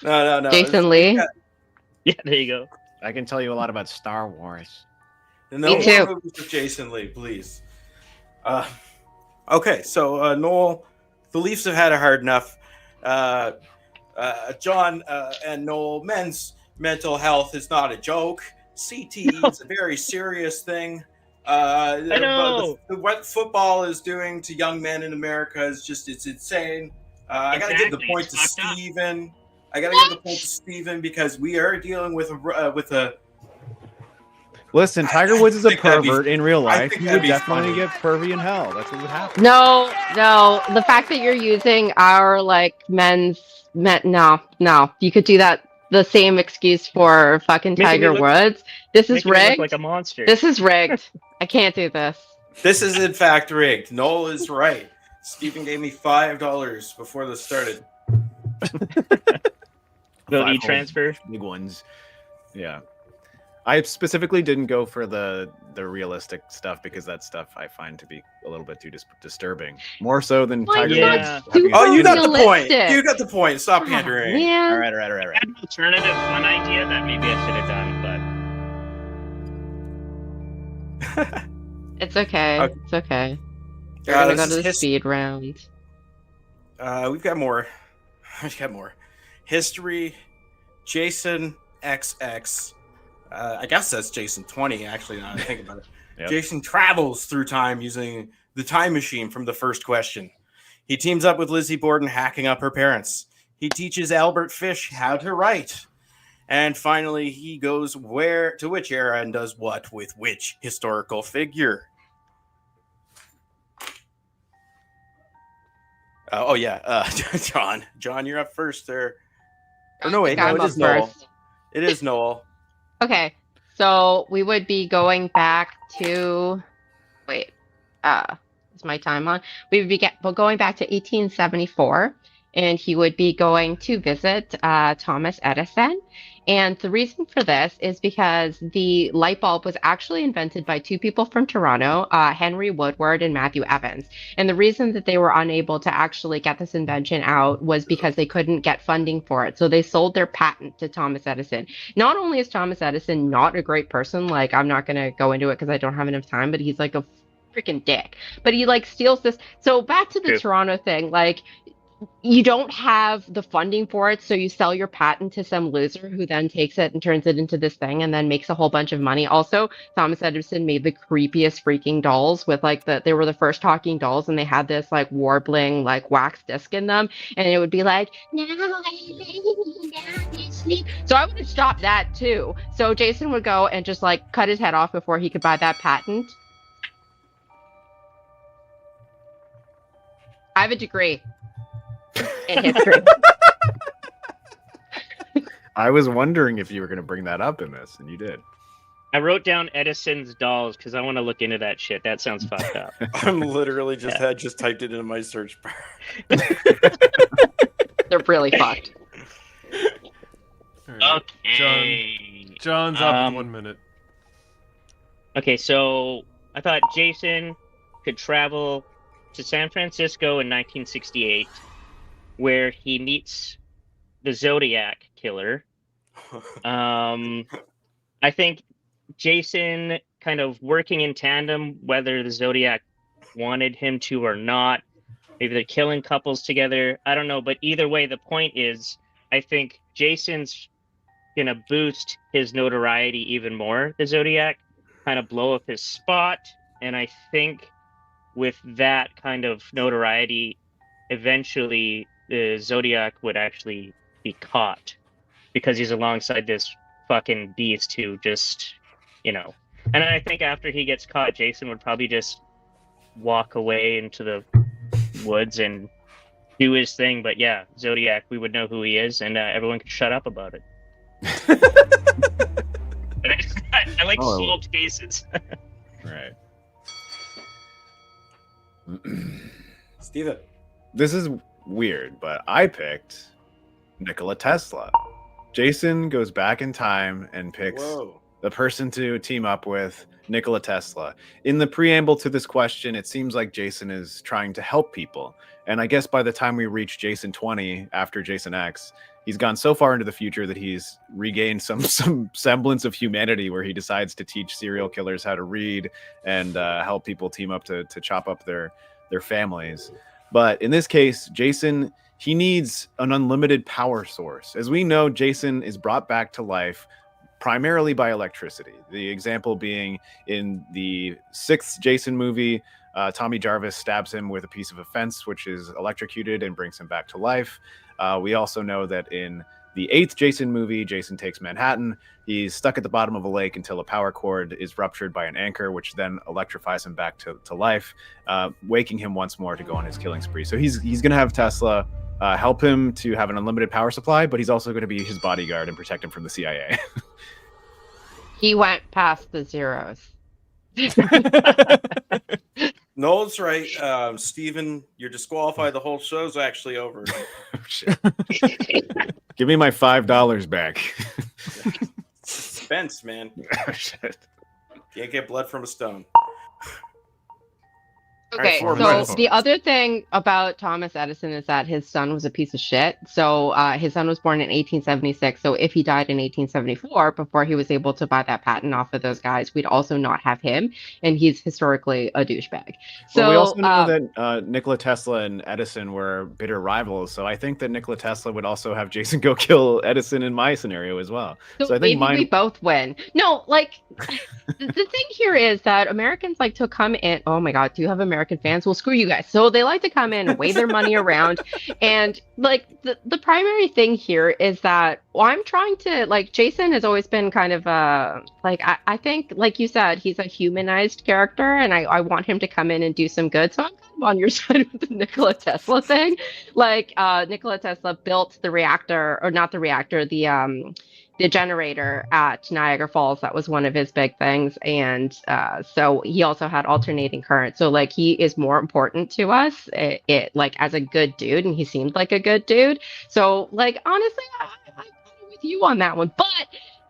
No. Jason We've Lee. got- Yeah, there you go. I can tell you a lot about Star Wars. No Me too. more movies with Jason Lee, please. Okay, so Noel, the Leafs have had it hard enough. John and Noel, men's mental health is not a joke. CTE is a very serious thing. I know. What football is doing to young men in America is it's insane. I got to give the Exactly, point it's to fucked up. Steven. I got to give the point to Steven because we are dealing with a Listen, Tiger Woods is a think that'd be- pervert in real I life. think He that'd would be definitely funny. get pervy in hell. That's what would happen. No. The fact that you're using our like no. You could do that the same excuse for fucking Making me Tiger look- Woods. This is Making me look rigged. like a monster. This is rigged. I can't do this. This is in fact rigged. Noel is right. Steven gave me $5 before this started. Little 5 e-transfer. big ones. Yeah. I specifically didn't go for the realistic stuff because that stuff I find to be a little bit too disturbing. More so than Why Tiger not Woods. super having a- Oh, you got the point. Realistic. You got the point. Stop Oh, pandering. man. All right. I had an alternative fun idea that maybe I should have done, It's okay. Okay. It's okay. We're gonna go to the this is speed round. we've got more. We've got more. History. Jason XX. I guess that's Jason 20, actually, now that I think about it. Yep. Jason travels through time using the time machine from the first question. He teams up with Lizzie Borden, hacking up her parents. He teaches Albert Fish how to write. And finally, he goes to which era and does what with which historical figure. John, you're up first there. Or no, wait, no, I'm it up is Noel. first. It is Noel. Okay, so we would be going back to. Wait, is my time on? We would be going back to 1874, and he would be going to visit Thomas Edison. And the reason for this is because the light bulb was actually invented by two people from Toronto, Henry Woodward and Matthew Evans. And the reason that they were unable to actually get this invention out was because they couldn't get funding for it. So they sold their patent to Thomas Edison. Not only is Thomas Edison not a great person, like I'm not going to go into it because I don't have enough time, but he's like a freaking dick. But he like steals this. So back to the True. Toronto thing, like you don't have the funding for it, so you sell your patent to some loser who then takes it and turns it into this thing and then makes a whole bunch of money. Also, Thomas Edison made the creepiest freaking dolls with like they were the first talking dolls, and they had this like warbling like wax disc in them, and it would be like, now I lay me down to sleep. So I would have stopped that too. So Jason would go and just like cut his head off before he could buy that patent. I have a degree in history. I was wondering if you were going to bring that up in this, and you did. I wrote down Edison's dolls because I want to look into that shit. That sounds fucked up. I'm literally just typed it into my search bar. They're really fucked. All right. Okay. John's up in 1 minute. Okay, so I thought Jason could travel to San Francisco in 1968, where he meets the Zodiac Killer. I think Jason kind of working in tandem, whether the Zodiac wanted him to or not. Maybe they're killing couples together. I don't know. But either way, the point is, I think Jason's gonna boost his notoriety even more, the Zodiac, kind of blow up his spot, and I think with that kind of notoriety, eventually the Zodiac would actually be caught because he's alongside this fucking beast who just, And I think after he gets caught, Jason would probably just walk away into the woods and do his thing. But yeah, Zodiac, we would know who he is, and everyone could shut up about it. I like solved cases. Right. Steven. This is weird, but I picked Nikola Tesla. Jason goes back in time and picks the person to team up with, Nikola Tesla. In the preamble to this question, it seems like Jason is trying to help people. And I guess by the time we reach Jason 20, after Jason X, he's gone so far into the future that he's regained some semblance of humanity, where he decides to teach serial killers how to read and help people team up to chop up their families. But in this case, Jason, he needs an unlimited power source. As we know, Jason is brought back to life primarily by electricity. The example being in the 6th Jason movie, Tommy Jarvis stabs him with a piece of a fence, which is electrocuted and brings him back to life. We also know that in the 8th Jason movie, Jason takes Manhattan. He's stuck at the bottom of a lake until a power cord is ruptured by an anchor, which then electrifies him back to life, waking him once more to go on his killing spree. So he's going to have Tesla help him to have an unlimited power supply, but he's also going to be his bodyguard and protect him from the CIA. He went past the zeros. Noel's right. Steven, you're disqualified. The whole show's actually over. Oh, shit. Give me my $5 back. Suspense, man. Oh, shit. Can't get blood from a stone. Okay, All right, so the other thing about Thomas Edison is that his son was a piece of shit. So his son was born in 1876. So if he died in 1874, before he was able to buy that patent off of those guys, we'd also not have him. And he's historically a douchebag. So Well, we also know that Nikola Tesla and Edison were bitter rivals. So I think that Nikola Tesla would also have Jason go kill Edison in my scenario as well. So I think maybe we both win. No, like the thing here is that Americans like to come in. Oh my God, do you have American fans? Well, screw you guys. So they like to come in and wave their money around. And like the primary thing here is that I'm trying to, like, Jason has always been kind of like I think, like you said, he's a humanized character, and I want him to come in and do some good. So I'm kind of on your side with the Nikola Tesla thing. Like Nikola Tesla built the reactor, or not the reactor, the generator at Niagara Falls. That was one of his big things. And so he also had alternating current. So like he is more important to us like as a good dude, and he seemed like a good dude. So like honestly, I'm with you on that one. But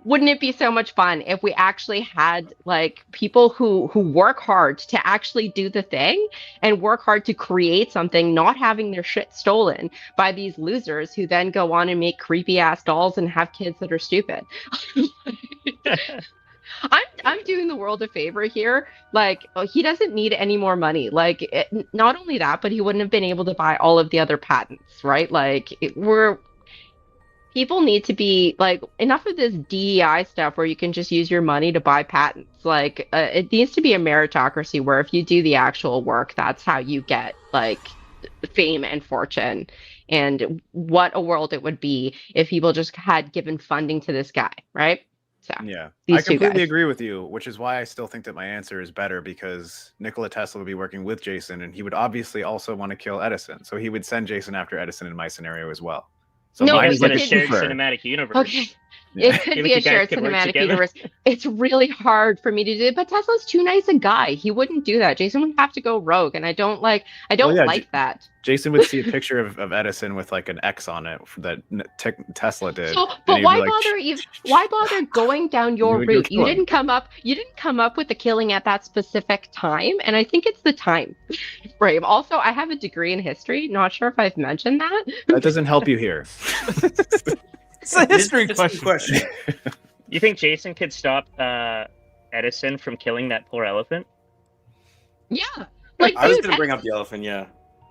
wouldn't it be so much fun if we actually had like people who work hard to actually do the thing and work hard to create something, not having their shit stolen by these losers who then go on and make creepy ass dolls and have kids that are stupid. I'm doing the world a favor here. Like, he doesn't need any more money. Like, not only that, but he wouldn't have been able to buy all of the other patents, right? Like, people need to be like, enough of this DEI stuff where you can just use your money to buy patents. Like it needs to be a meritocracy where if you do the actual work, that's how you get like fame and fortune. And what a world it would be if people just had given funding to this guy, right? So yeah, I completely agree with you, which is why I still think that my answer is better, because Nikola Tesla would be working with Jason, and he would obviously also want to kill Edison. So he would send Jason after Edison in my scenario as well. So no, it's a shared cinematic universe. Okay. It could be a shared cinematic universe. It's really hard for me to do, but Tesla's too nice a guy. He wouldn't do that. Jason would have to go rogue, and I don't like that. Jason would see a picture of Edison with like an X on it that Tesla did. So, but why bother going down your route? You didn't come up with the killing at that specific time, and I think it's the time frame. Also, I have a degree in history. Not sure if I've mentioned that. That doesn't help you here. It's a history question. You think Jason could stop Edison from killing that poor elephant? Yeah. Like, I was going to bring up the elephant, yeah.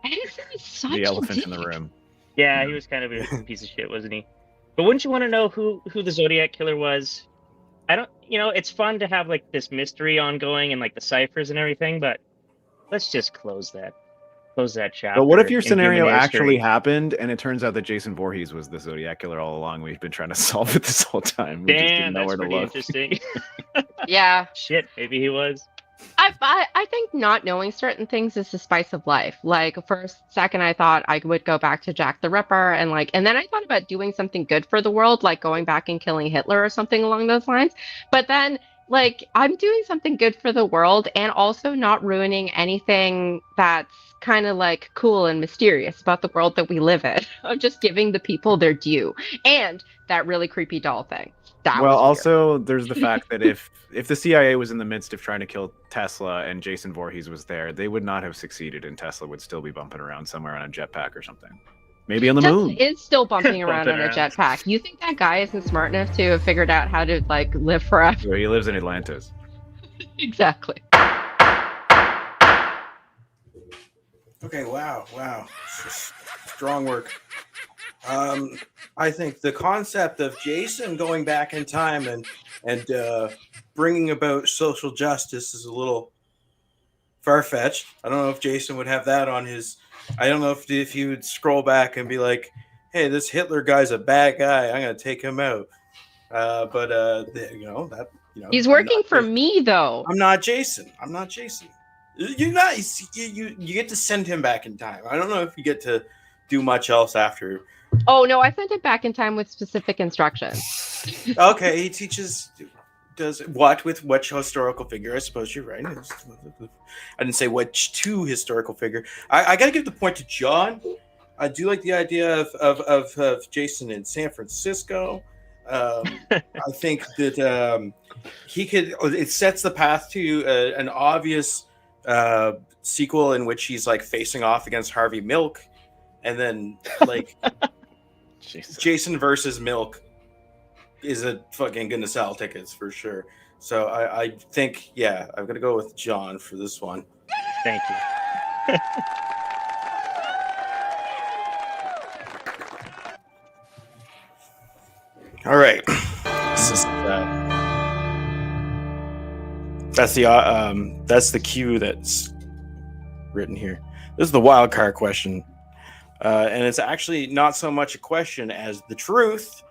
Edison is such the elephant a in the room. Yeah, he was kind of a piece of shit, wasn't he? But wouldn't you want to know who the Zodiac killer was? I don't. It's fun to have like this mystery ongoing and like the ciphers and everything, but let's just close that chapter. But what if your in human scenario history. actually happened and it turns out that Jason Voorhees was the Zodiac killer all along? We've been trying to solve it this whole time. We just Damn, didn't know that's where to pretty look. interesting. Yeah. Shit, maybe he was. I think not knowing certain things is the spice of life. Like first, second, I thought I would go back to Jack the Ripper and then I thought about doing something good for the world, like going back and killing Hitler or something along those lines. But then like I'm doing something good for the world and also not ruining anything that's kind of like cool and mysterious about the world that we live in. I'm just giving the people their due. And that really creepy doll thing. That Well, was weird. also there's the fact that if the CIA was in the midst of trying to kill Tesla and Jason Voorhees was there, they would not have succeeded, and Tesla would still be bumping around somewhere on a jetpack or something. Maybe on the Tesla moon. is still bumping around on Bumping a around. jetpack. You think that guy isn't smart enough to have figured out how to like live forever? So he lives in Atlantis. Exactly. Okay, wow. Strong work. I think the concept of Jason going back in time and bringing about social justice is a little far-fetched. I don't know if Jason would have that on his. I don't know if he would scroll back and be like, "Hey, this Hitler guy's a bad guy. I'm gonna take him out." He's working for me though. I'm not Jason. You're not. You get to send him back in time. I don't know if you get to do much else after. Oh no, I sent it back in time with specific instructions. Okay, he does what with which historical figure? I suppose you're right. I didn't say which two historical figure. I got to give the point to John. I do like the idea of Jason in San Francisco. I think that he could. It sets the path to an obvious sequel in which he's like facing off against Harvey Milk, and then like Jesus. Jason versus Milk is a fucking gonna sell tickets for sure. So I think I'm gonna go with John for this one. Thank you. All right. This is, that's the cue that's written here. This is the wild card question, and it's actually not so much a question as the truth.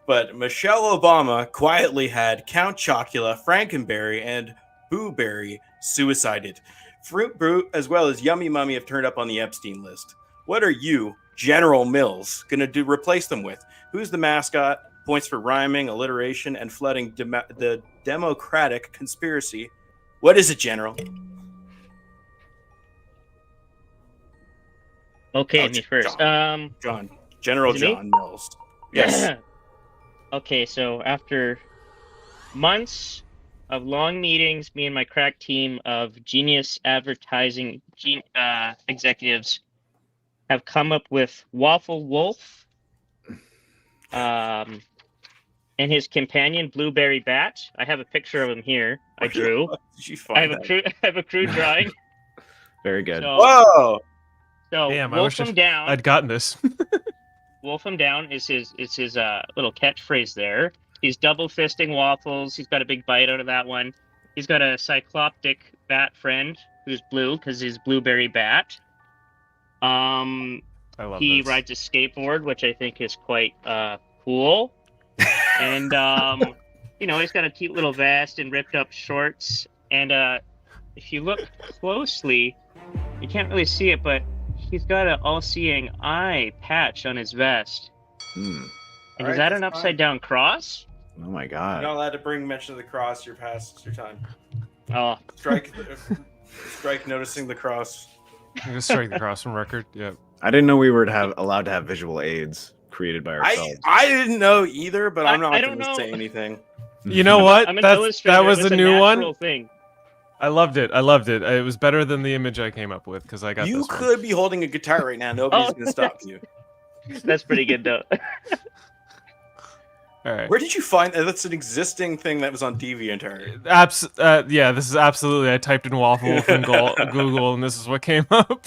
But Michelle Obama quietly had Count Chocula, Frankenberry, and Boo Berry suicided. Fruit Brute as well as Yummy Mummy have turned up on the Epstein list. What are you, General Mills, gonna do? Replace them with? Who's the mascot? Points for rhyming, alliteration, and flooding the Democratic conspiracy. What is it, General? Okay, Oh, me first. John. General Is it me? John Mills. Yes. Okay, so after months of long meetings, me and my crack team of genius advertising executives have come up with Waffle Wolf, and his companion Blueberry Bat. I have a picture of him here. I drew. Did you I find have I have a crude drawing. Very good. So, Whoa! so Damn, I wolf wish him down. I'd gotten this. Wolf him down is his little catchphrase there. He's double fisting waffles. He's got a big bite out of that one. He's got a cycloptic bat friend who's blue because he's Blueberry Bat. I love He this. rides a skateboard, which I think is quite cool. And he's got a cute little vest and ripped up shorts. And if you look closely, you can't really see it, but he's got an all-seeing eye patch on his vest. And Alright, is that an that's upside-down cross? Oh my You're god. not allowed to bring mention of the cross. You're past your time. Oh, Strike noticing the cross. I'm gonna strike the cross from record. Yep. I didn't know we were allowed to have visual aids created by ourselves. I didn't know either, but I'm not I going don't to know. say anything. You know what? I'm an That illustrator. was It's a new natural one. thing. I loved it. It was better than the image I came up with because I got You this one. could be holding a guitar right now. Nobody's Oh. going to stop you. That's pretty good, though. All right. Where did you find that? That's an existing thing that was on DeviantArt. Yeah, this is absolutely. I typed in waffle wolf in Google, and this is what came up.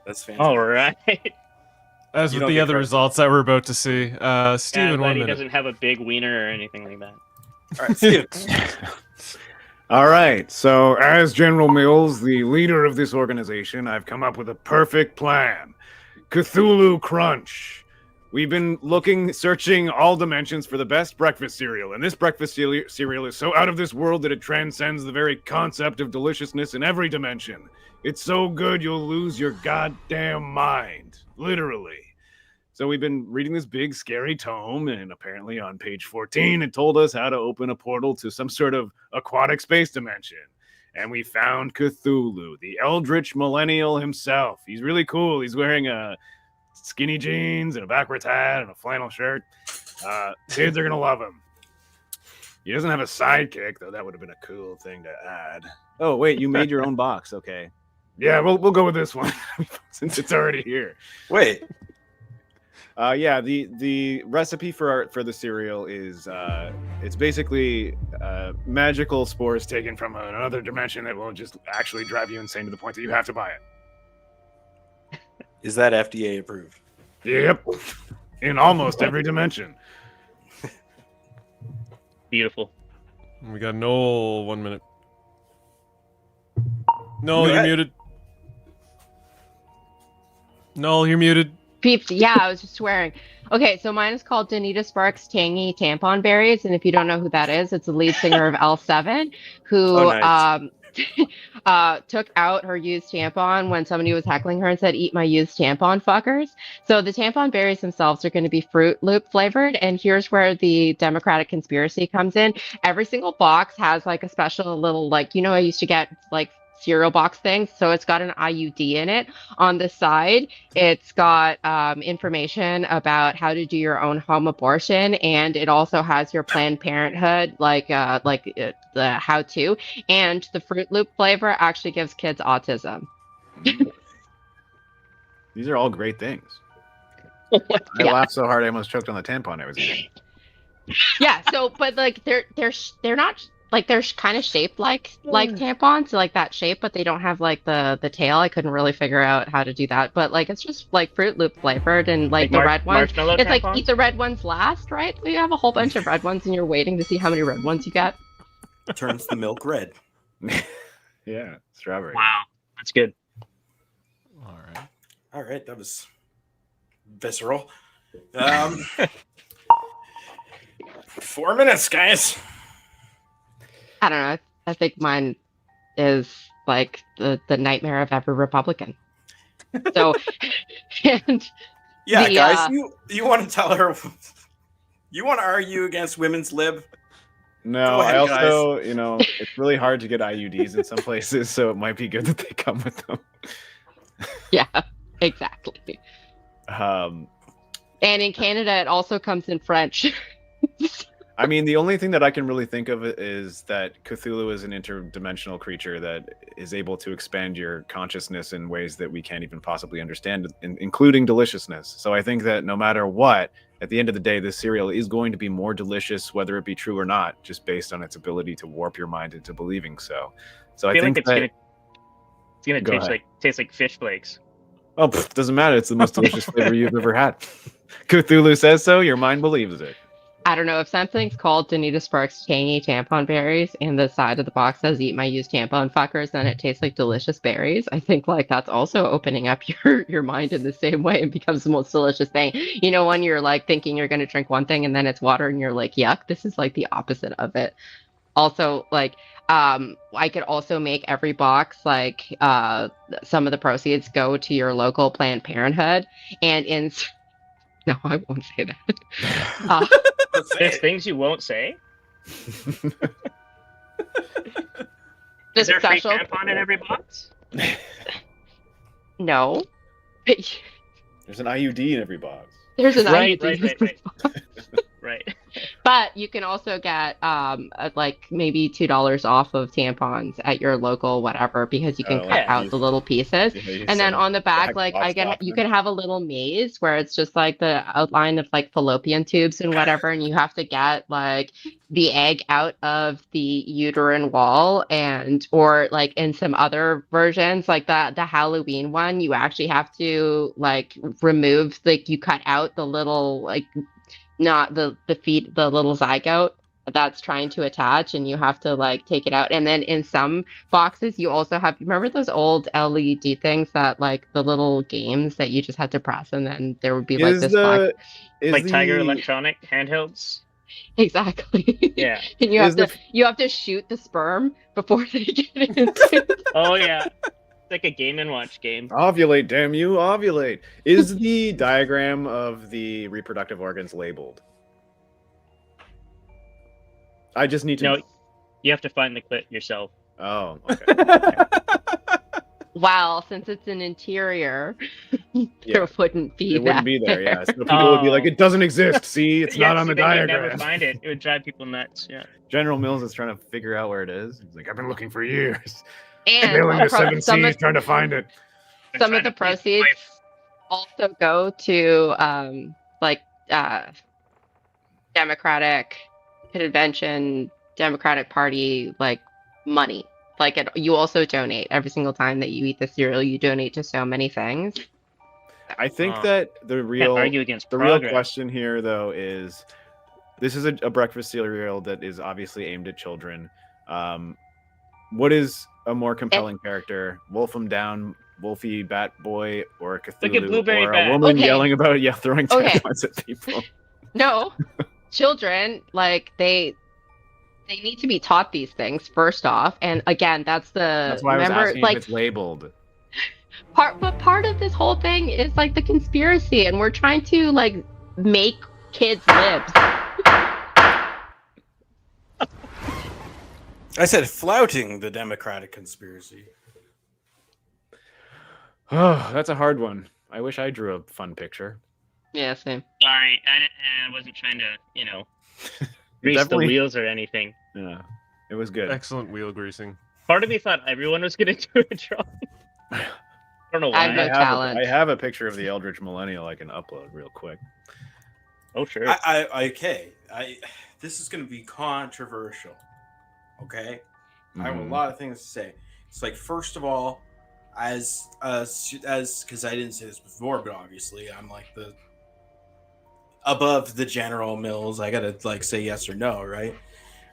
That's fantastic. All right. As You with don't the get other credit. results that we're about to see. Yeah, Steven, I'm 1 glad he minute. doesn't have a big wiener or anything like that. All right, Steven. All right, so as General Mills, the leader of this organization, I've come up with a perfect plan. Cthulhu Crunch. We've been searching all dimensions for the best breakfast cereal, and this breakfast cereal is so out of this world that it transcends the very concept of deliciousness in every dimension. It's so good you'll lose your goddamn mind, literally. So we've been reading this big, scary tome, and apparently on page 14, it told us how to open a portal to some sort of aquatic space dimension. And we found Cthulhu, the Eldritch Millennial himself. He's really cool. He's wearing skinny jeans and a backwards hat and a flannel shirt. Kids are going to love him. He doesn't have a sidekick, though that would have been a cool thing to add. Oh, wait, you made your own box. Okay. Yeah, we'll go with this one since it's already here. Wait. Yeah, the recipe for the cereal is it's basically magical spores taken from another dimension that will just actually drive you insane to the point that you have to buy it. Is that FDA approved? Yep, in almost every dimension. Beautiful. We got Noel, 1 minute. Noel, Go you're ahead. muted. Noel, you're muted. Peeps, yeah, I was just swearing. Okay, so mine is called Danita Sparks Tangy Tampon Berries, and if you don't know who that is, it's the lead singer of L7, who Oh, nice. took out her used tampon when somebody was heckling her and said, "Eat my used tampon, fuckers." So the tampon berries themselves are going to be Fruit Loop flavored, and here's where the Democratic conspiracy comes in. Every single box has like a special little, like, I used to get like cereal box things, so it's got an IUD in it. On the side, it's got information about how to do your own home abortion, and it also has your Planned Parenthood, the how-to. And the Fruit Loop flavor actually gives kids autism. These are all great things. I Yeah. laughed so hard I almost choked on the tampon I was eating. Yeah. So, but like they're not like they're kind of shaped like tampons, like that shape, but they don't have like the tail. I couldn't really figure out how to do that, but like it's just like Fruit Loop flavored, and like the red ones. marshmallow It's like tampons? eat the red ones last, right? So you have a whole bunch of red ones, and you're waiting to see how many red ones you get. Turns the milk red. Yeah, strawberry. Wow, that's good. All right. All right, that was visceral. 4 minutes, guys. I don't know. I think mine is like the nightmare of every Republican. So, and Yeah, The, guys, you want to tell her? You want to argue against women's lib? No, Go ahead, I also, it's really hard to get IUDs in some places, so it might be good that they come with them. yeah, exactly. Um, And in Canada, it also comes in French. I mean, the only thing that I can really think of is that Cthulhu is an interdimensional creature that is able to expand your consciousness in ways that we can't even possibly understand, including deliciousness. So I think that no matter what, at the end of the day, this cereal is going to be more delicious, whether it be true or not, just based on its ability to warp your mind into believing so. So I feel think like it's gonna Go ahead. taste like fish flakes. doesn't matter. It's the most delicious flavor you've ever had. Cthulhu says so. Your mind believes it. I don't know if something's called Danita Sparks Tangy Tampon Berries and the side of the box says "Eat my used tampon, fuckers," then it tastes like delicious berries. I think like that's also opening up your mind in the same way and becomes the most delicious thing. When you're like thinking you're going to drink one thing and then it's water and you're like, yuck, this is like the opposite of it. Also, like, I could also make every box like some of the proceeds go to your local Planned Parenthood, and no, I won't say that. There's things you won't say. This Is there a free special, tampon in every box? no. There's an IUD in every box. There's an Right, IUD. right. Right. But you can also get like maybe $2 off of tampons at your local whatever because you can cut like out the little pieces. And then on the back, like you can have a little maze where it's just like the outline of like fallopian tubes and whatever, and you have to get like the egg out of the uterine wall, and or like in some other versions, like the Halloween one, you actually have to like remove, like you cut out the little like not the feet, the little zygote that's trying to attach, and you have to like take it out. And then in some boxes you also have, remember those old LED things that like the little games that you just had to press and then there would be like this black like Tiger Electronic handhelds. exactly. Yeah. And you have to shoot the sperm before they get in. Oh yeah. It's like a Game and Watch game. Ovulate, damn you, ovulate. Is the diagram of the reproductive organs labeled? I just need to know. You have to find the clip yourself. Oh, okay. Wow, since it's an interior, there wouldn't be it that. wouldn't be there, yeah. So people would be like, it doesn't exist. See, it's not on the diagram. You'd never find it. It would drive people nuts, yeah. General Mills is trying to figure out where it is. He's like, I've been looking for years. And Sailing the seven seas trying to find it. Some of the proceeds also go to Democratic Convention, Democratic Party like money. Like you also donate every single time that you eat the cereal. You donate to so many things. I think that the real question here, though, is this is a breakfast cereal that is obviously aimed at children. What is a more compelling character? Wolfram Down, Wolfie Bat Boy, or Cthulhu, look at Blueberry or Bat. a woman yelling about throwing tampons at people? No, children, like they need to be taught these things first off, and again, that's why I was asking if it's labeled. Part of this whole thing is like the conspiracy, and we're trying to like make kids libs. I said flouting the Democratic conspiracy. Oh, that's a hard one. I wish I drew a fun picture. Yeah, same. Sorry, I wasn't trying to, grease the wheels or anything. Yeah, it was good. Excellent wheel greasing. Part of me thought everyone was going to do a drawing. I don't know why. I have no talent. I have a picture of the Eldritch Millennial I can upload real quick. Oh, sure. Okay. This is going to be controversial. Okay, I have a lot of things to say. It's like, first of all, as because I didn't say this before, but obviously I'm like the above the General Mills. I gotta like say yes or no, right?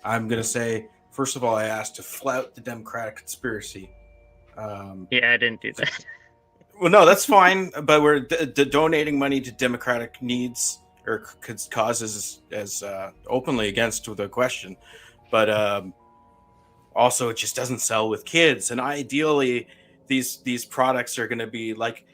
I'm gonna say, first of all, I asked to flout the Democratic conspiracy. Yeah, I didn't do that. Well, no, that's fine, but we're donating money to democratic needs or causes as openly against the question, but also it just doesn't sell with kids, and ideally these products are going to be like,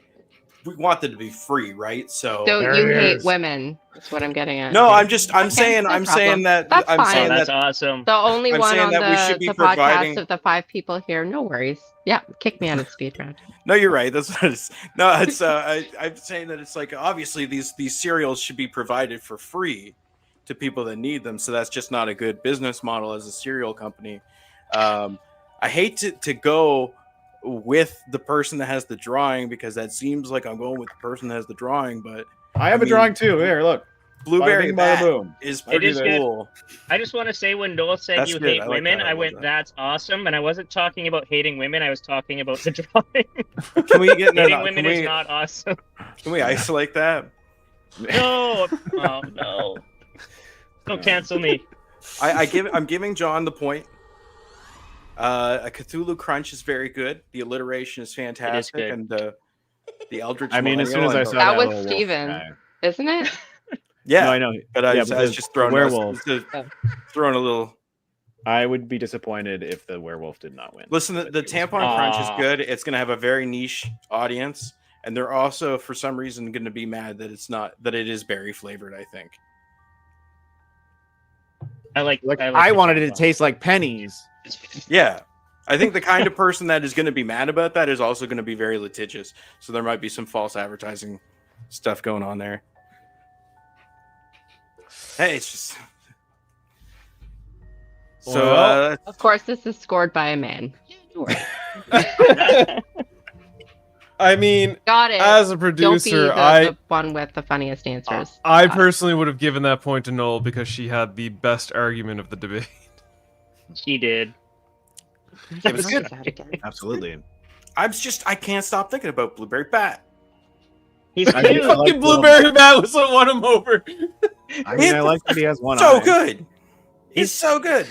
we want them to be free, right? So you hate women. That's what I'm getting at. No, I'm saying that that's I'm fine. saying That's that awesome. The only one on the podcast of the 5 people here. No worries. Yeah, kick me out of speed round. No, you're right. That's what it's. No, it's. I'm saying that it's like, obviously these cereals should be provided for free to people that need them. So that's just not a good business model as a cereal company. I hate to go with the person that has the drawing, because that seems like I'm going with the person that has the drawing, but I have a drawing too. Here, look. Blueberry Bat is pretty It is cool. I just want to say, when Noel said That's you good. hate I like women, that. I went, that's awesome. And I wasn't talking about hating women. I was talking about the drawing. Can we get hating women is not awesome. Can we isolate that? No. Oh, no. Don't cancel me. I'm giving John the point. A Cthulhu Crunch is very good. The alliteration is fantastic, good. and the Eldritch. I mean, as soon as I saw that that was Steven, isn't it? Yeah, no, I know. But I was just throwing werewolf. Throwing a little. I would be disappointed if the werewolf did not win. Listen, the tampon crunch is good. It's going to have a very niche audience, and they're also, for some reason, going to be mad that it is berry flavored, I think. I wanted it to taste like pennies. Yeah. I think the kind of person that is going to be mad about that is also going to be very litigious. So there might be some false advertising stuff going on there. Hey, it's just So, Well- Of course, this is scored by a man. I mean, Got it. as a Don't be producer, the one with the funniest answers. I Got it. personally would have given that point to Noel because she had the best argument of the debate. She did. It was Don't good. do that again. Absolutely. I can't stop thinking about Blueberry Bat. He's I mean, cute. I like Fucking Blueberry Bat was what won him over. I mean, I like that he has one So eye. good. He's so good.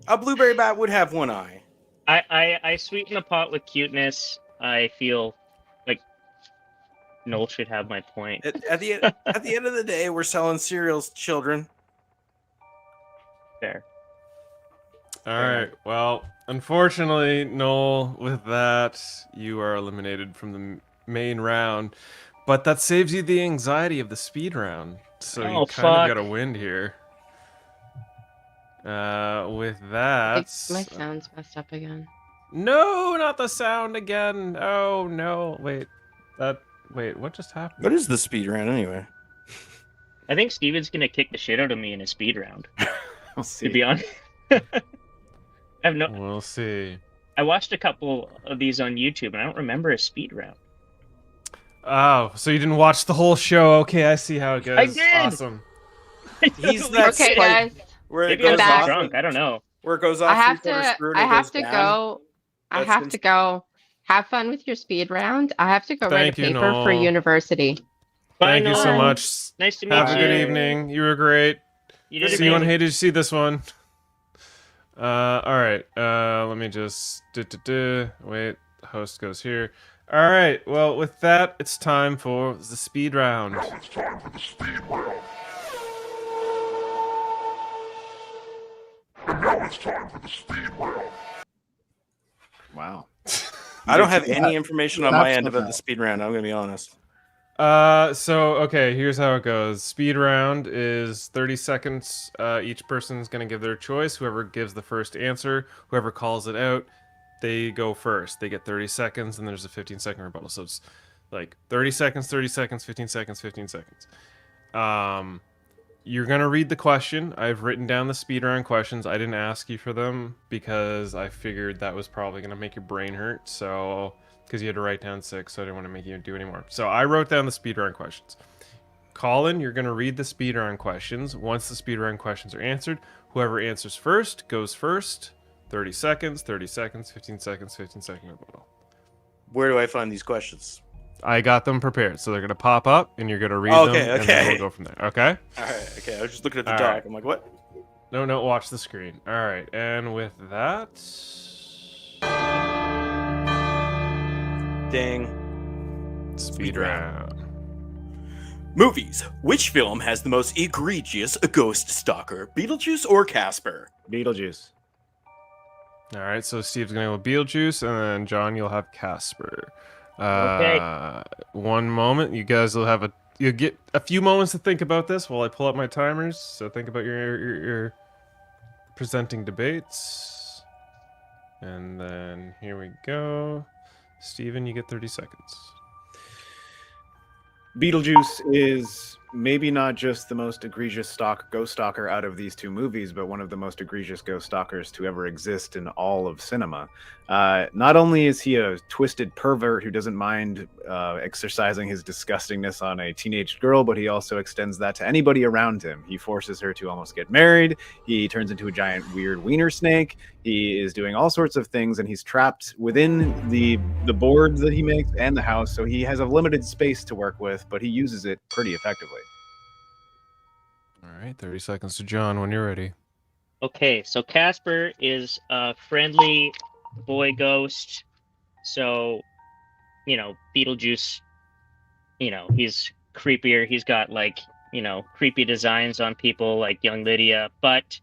A Blueberry Bat would have one eye. I sweeten the pot with cuteness. I feel like Noel should have my point. At the end of the day, we're selling cereals, children. Fair. All right. Well, unfortunately, Noel, with that, you are eliminated from the main round. But that saves you the anxiety of the speed round. So you Oh, kind of fuck. got a win here. With that... My sound's messed up again. No, not the sound again. Oh, no. Wait, what just happened? What is the speed round anyway? I think Steven's gonna kick the shit out of me in a speed round. We'll see. To be honest. I have no. We'll see. I watched a couple of these on YouTube, and I don't remember a speed round. Oh, so you didn't watch the whole show? Okay, I see how it goes. I did! Awesome. He's that Okay, spike guys. where it Maybe I was goes back. off. drunk. I don't know. Where it goes off. I have three-quarter to. screw and I it have goes to down. go. I That's have been- to go. Have fun with your speed round. I have to go write Thank a you, paper for Noel. university. Bye, Thank you so Noel. much. Nice to meet Have you. a good evening. You were great. You did See you on amazing. Hey, did you see this one? All right. Let me just wait. The host goes here. All right. Well, with that, it's time for the speed round. Wow. I don't have any information on my That's end not about bad. the speed round. I'm gonna be honest. So okay, here's how it goes. Speed round is 30 seconds. Each person's gonna give their choice. Whoever gives the first answer, whoever calls it out, they go first. They get 30 seconds, and there's a 15-second rebuttal. So it's like 30 seconds, 30 seconds, 15 seconds, 15 seconds. You're gonna read the question. I've written down the speed round questions. I didn't ask you for them because I figured that was probably gonna make your brain hurt. So, because you had to write down 6, so I didn't want to make you do any more. So I wrote down the speed round questions. Colin, you're gonna read the speed round questions. Once the speed round questions are answered, whoever answers first goes first. 30 seconds, 30 seconds, 15 seconds, 15-second rebuttal. Where do I find these questions? I got them prepared, so they're gonna pop up, and you're gonna read Okay, them, and then okay. we'll go from there. Okay? All right. Okay. I was just looking at the All doc. right. I'm like, what? No, watch the screen. All right, and with that, Ding. speed round. Movies. Which film has the most egregious ghost stalker? Beetlejuice or Casper? Beetlejuice. All right, so Steve's gonna go with Beetlejuice, and then John, you'll have Casper. Okay. One moment, you guys will have you'll get a few moments to think about this while I pull up my timers. So think about your presenting debates, and then here we go. Steven, you get 30 seconds. Beetlejuice is maybe not just the most egregious ghost stalker out of these two movies, but one of the most egregious ghost stalkers to ever exist in all of cinema. Not only is he a twisted pervert who doesn't mind exercising his disgustingness on a teenage girl, but he also extends that to anybody around him. He forces her to almost get married. He turns into a giant weird wiener snake. He is doing all sorts of things, and he's trapped within the boards that he makes and the house, so he has a limited space to work with, but he uses it pretty effectively. All right, 30 seconds to John when you're ready. Okay, so Casper is a friendly boy ghost. So, Beetlejuice, he's creepier. He's got creepy designs on people like young Lydia, but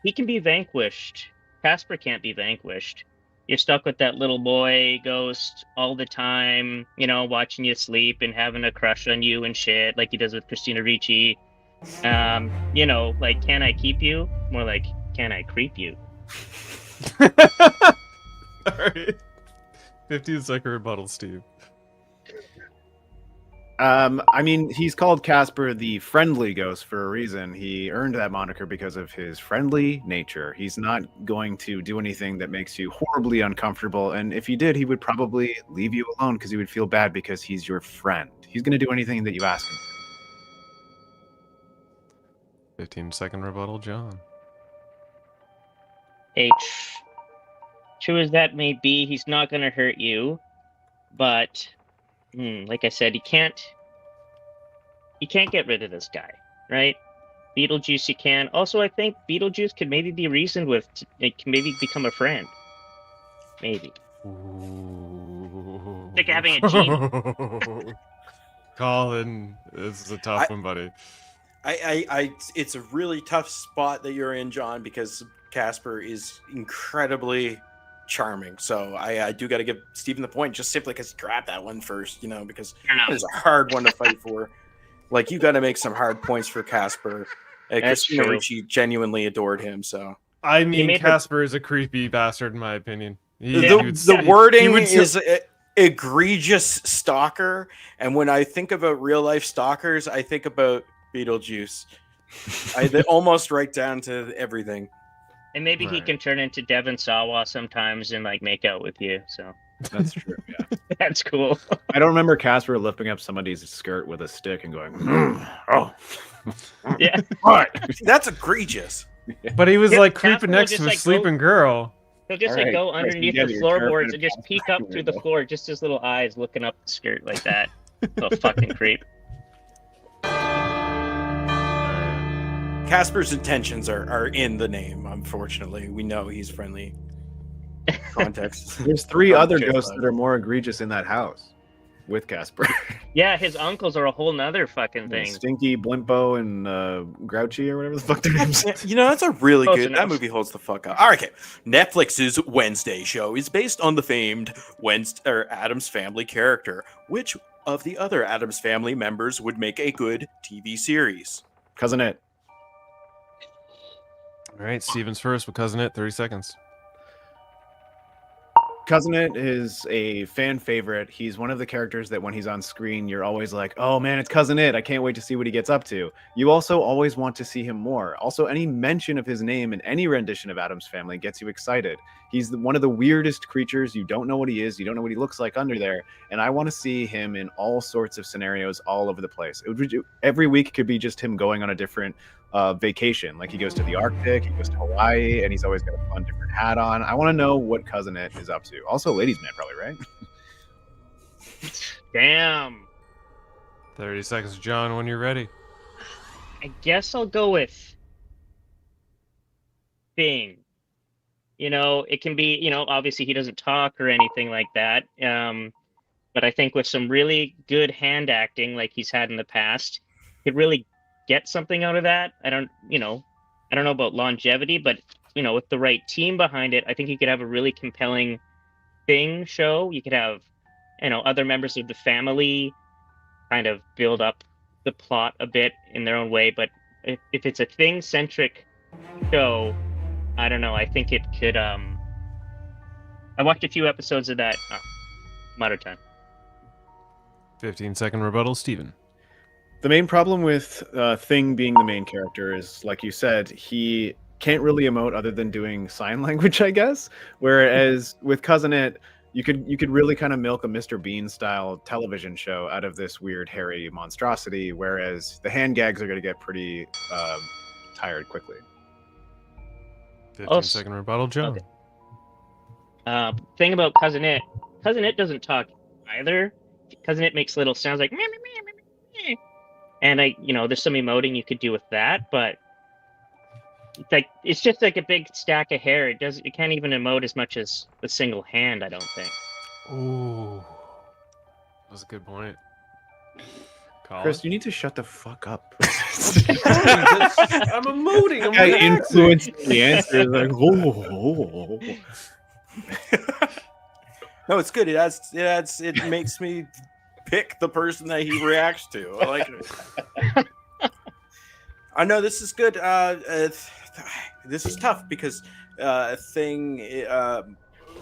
he can be vanquished. Casper can't be vanquished. You're stuck with that little boy ghost all the time, watching you sleep and having a crush on you and shit, like he does with Christina Ricci. Can I keep you? More like, can I creep you? All right. 15-second rebuttal, Steve. I mean, he's called Casper the Friendly Ghost for a reason. He earned that moniker because of his friendly nature. He's not going to do anything that makes you horribly uncomfortable. And if he did, he would probably leave you alone because he would feel bad because he's your friend. He's going to do anything that you ask him. 15-second rebuttal, John. True as that may be, he's not going to hurt you. But, like I said, you can't get rid of this guy, right? Beetlejuice you can. Also, I think Beetlejuice could maybe be reasoned with. It can maybe become a friend. Maybe. Ooh. Like having a genie. Colin, this is a tough one, buddy. It's a really tough spot that you're in, John, because Casper is incredibly charming. So I do got to give Stephen the point just simply because he grabbed that one first, because it is a hard one to fight for. Like, you got to make some hard points for Casper. Christina Ricci genuinely adored him. So I mean, Casper is a creepy bastard, in my opinion. The wording is egregious stalker, and when I think about real life stalkers, I think about Beetlejuice. They almost right down to everything. And maybe he can turn into Devon Sawa sometimes and like make out with you. So that's true. Yeah, that's cool. I don't remember Casper lifting up somebody's skirt with a stick and going, "Oh, yeah, what?" That's egregious. But he was like creeping next to a sleeping girl. He'll just go underneath the floorboards and just peek up through the floor, just his little eyes looking up the skirt like that. Little fucking creep. Casper's intentions are in the name, unfortunately. We know he's friendly. Context. There's 3 other ghosts that are more egregious in that house with Casper. Yeah, his uncles are a whole nother fucking thing. Stinky, Blimpo, and Grouchy, or whatever the fuck their names. That's a really good... That movie holds the fuck up. All right, okay. Netflix's Wednesday show is based on the famed Addams Family character. Which of the other Addams Family members would make a good TV series? Cousin It. All right, Steven's first with Cousin It, 30 seconds. Cousin It is a fan favorite. He's one of the characters that when he's on screen, you're always like, oh man, it's Cousin It. I can't wait to see what he gets up to. You also always want to see him more. Also, any mention of his name in any rendition of Addams Family gets you excited. He's one of the weirdest creatures. You don't know what he is. You don't know what he looks like under there. And I want to see him in all sorts of scenarios all over the place. Every week could be just him going on a different vacation. Like he goes to the Arctic, he goes to Hawaii, and he's always got a fun different hat on. I want to know what Cousin It is up to. Also, Ladies Man, probably, right? Damn. 30 seconds, John, when you're ready. I guess I'll go with Bing. It can be, obviously he doesn't talk or anything like that. But I think with some really good hand acting like he's had in the past, he'd really get something out of that. I don't know about longevity, but with the right team behind it, I think you could have a really compelling Thing show. You could have other members of the family kind of build up the plot a bit in their own way, but if it's a Thing centric show, I don't know, I think it could I watched a few episodes of that. I'm out of time. 15-second rebuttal, Steven. The main problem with Thing being the main character is, like you said, he can't really emote other than doing sign language, I guess. Whereas with Cousin It, you could really kind of milk a Mr. Bean style television show out of this weird hairy monstrosity. Whereas the hand gags are going to get pretty tired quickly. 15-second rebuttal, John. Okay. Thing about Cousin It doesn't talk either. Cousin It makes little sounds like meh, meh, meh, meh, meh. And there's some emoting you could do with that, but it's just like a big stack of hair. It can't even emote as much as a single hand, I don't think. Ooh, that's a good point. Colin? Chris, you need to shut the fuck up. I'm emoting. I influenced the answer. Like, whoa. No, it's good. It makes me pick the person that he reacts to. I like it. I know this is good. This is tough because Thing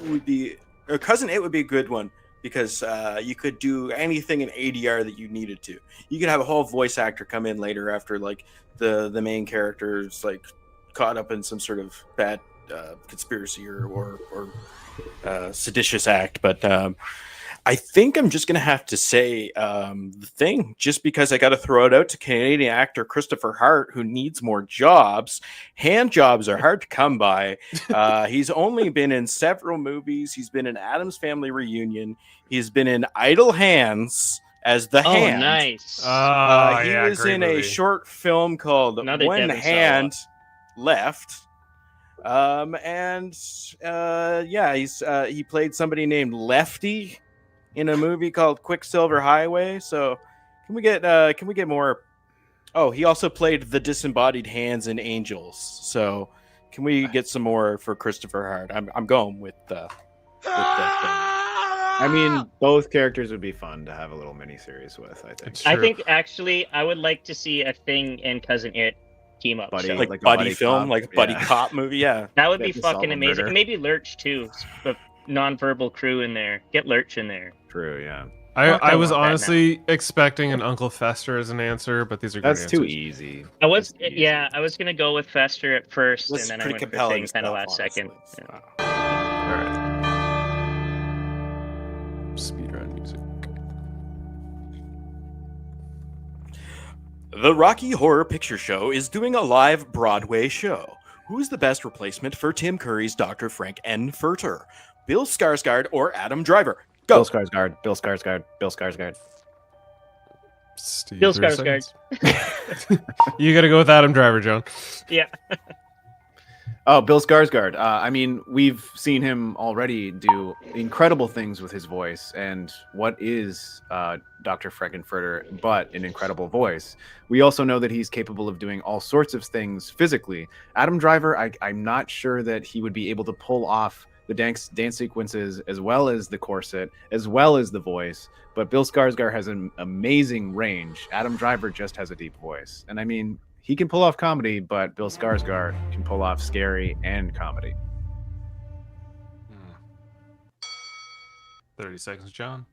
would be Cousin It would be a good one. because you could do anything in ADR that you needed to. You could have a whole voice actor come in later after like the main character's like caught up in some sort of bad conspiracy or seditious act. But I think I'm just gonna have to say the thing, just because I got to throw it out to Canadian actor Christopher Hart, who needs more jobs. Hand jobs are hard to come by. He's only been in several movies. He's been in Addams Family Reunion. He's been in Idle Hands as the Oh, hand. nice. He Yeah, was great in movie. a short film called Another One Devon Hand Left. He played somebody named Lefty in a movie called Quicksilver Highway. So can we get more? Oh, he also played the disembodied hands in Angels. So can we get some more for Christopher Hart? I'm going with that thing. I mean, both characters would be fun to have a little mini-series with, I think. It's I true. think actually I would like to see a Thing and Cousin It team up. Buddy, So Like like a buddy buddy film, cop, like a buddy yeah. cop movie. Yeah. that would They be have to solve fucking a amazing. murder. And maybe Lurch too. A non-verbal crew in there. Get Lurch in there. True, yeah. Fuck, I I was want that honestly expecting an Uncle Fester as an answer, but these are good That's too answers. easy. I was That's easy. yeah, I was gonna go with Fester at first, That's and then I pretty went for compelling Thing kind of stuff, last second. honestly. Yeah. All right. Speedrun music. The Rocky Horror Picture Show is doing a live Broadway show. Who's the best replacement for Tim Curry's Dr. Frank N. Furter? Bill Skarsgård or Adam Driver? Go. Bill Skarsgård. Bill Skarsgård. Bill Skarsgård. Steve, Bill 30 Skarsgård. seconds. You got to go with Adam Driver, John. Yeah. Oh, Bill Skarsgård. I mean, we've seen him already do incredible things with his voice. And what is Dr. Frankenfurter but an incredible voice? We also know that he's capable of doing all sorts of things physically. Adam Driver, I'm not sure that he would be able to pull off the dance sequences as well as the corset, as well as the voice. But Bill Skarsgård has an amazing range. Adam Driver just has a deep voice. And I mean, he can pull off comedy, but Bill Skarsgård can pull off scary and comedy. 30 seconds, John.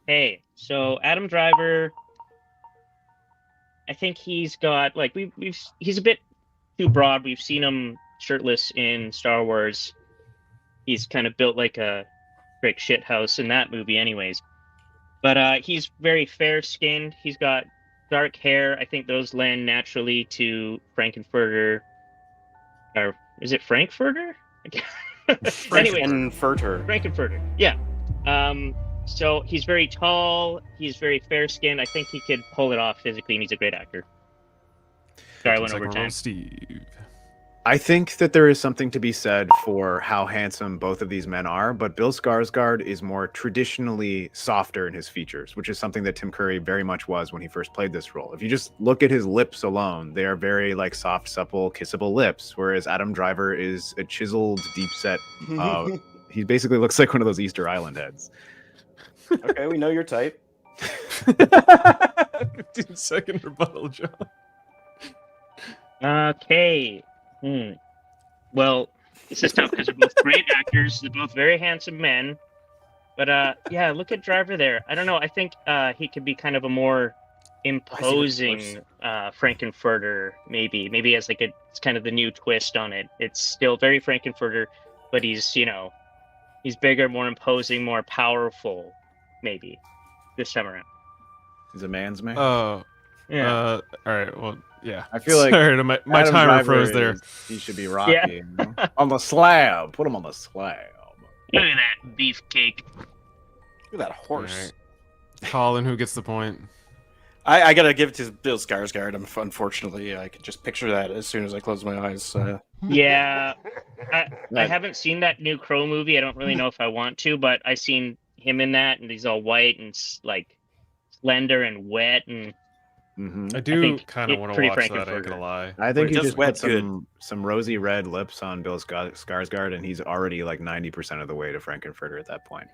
Hey, so Adam Driver, I think he's got like he's a bit too broad. We've seen him shirtless in Star Wars. He's kind of built like a brick shit house in that movie, anyways. But he's very fair skinned. He's got dark hair. I think those lend naturally to Frankenfurter. Or is it Frankfurter? Anyways, And Furter. Frankenfurter. Yeah. So he's very tall. He's very fair skinned. I think he could pull it off physically, and he's a great actor. Sorry, I went over time. Steve. I think that there is something to be said for how handsome both of these men are, but Bill Skarsgård is more traditionally softer in his features, which is something that Tim Curry very much was when he first played this role. If you just look at his lips alone, they are very like soft, supple, kissable lips, whereas Adam Driver is a chiseled, deep set. He basically looks like one of those Easter Island heads. Okay, we know your type. 15-second rebuttal, John. Okay. Well, this is tough because they're both great actors. They're both very handsome men. But yeah, look at Driver there. I don't know. I think he could be kind of a more imposing Frankenfurter, maybe. Maybe as like it's kind of the new twist on it. It's still very Frankenfurter, but he's bigger, more imposing, more powerful. Maybe this time around. He's a man's man. Oh, Yeah. all right. Well, yeah. I feel like Sorry, my Adam timer Driver froze there. he should be Rocky. Yeah. You know? On the slab. Put him on the slab. Look at that beefcake. Look at that horse. All right. Colin, who gets the point? I gotta give it to Bill Skarsgård. Unfortunately, I could just picture that as soon as I close my eyes. Yeah, I haven't seen that new Crow movie. I don't really know if I want to, but I seen him in that, and he's all white and like slender and wet, and Mm-hmm. I do think kind of it's want to pretty watch that. I ain't Frankenfurter. gonna lie. I think you Just just wet put some rosy red lips on Bill Skarsgård, and he's already like 90% of the way to Frankenfurter at that point.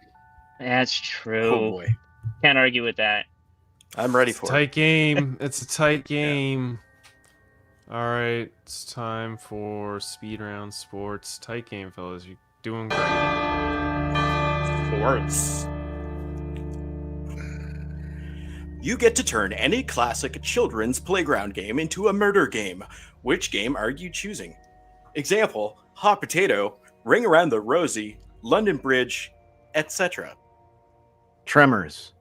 that's true. Oh boy, Can't argue with that. I'm ready It's a for it. tight game. It's a tight game. All right, it's time for speed round sports. Tight game, fellas. You're doing great. Sports. You get to turn any classic children's playground game into a murder game. Which game are you choosing? Example, Hot Potato, Ring Around the Rosie, London Bridge, etc. Tremors.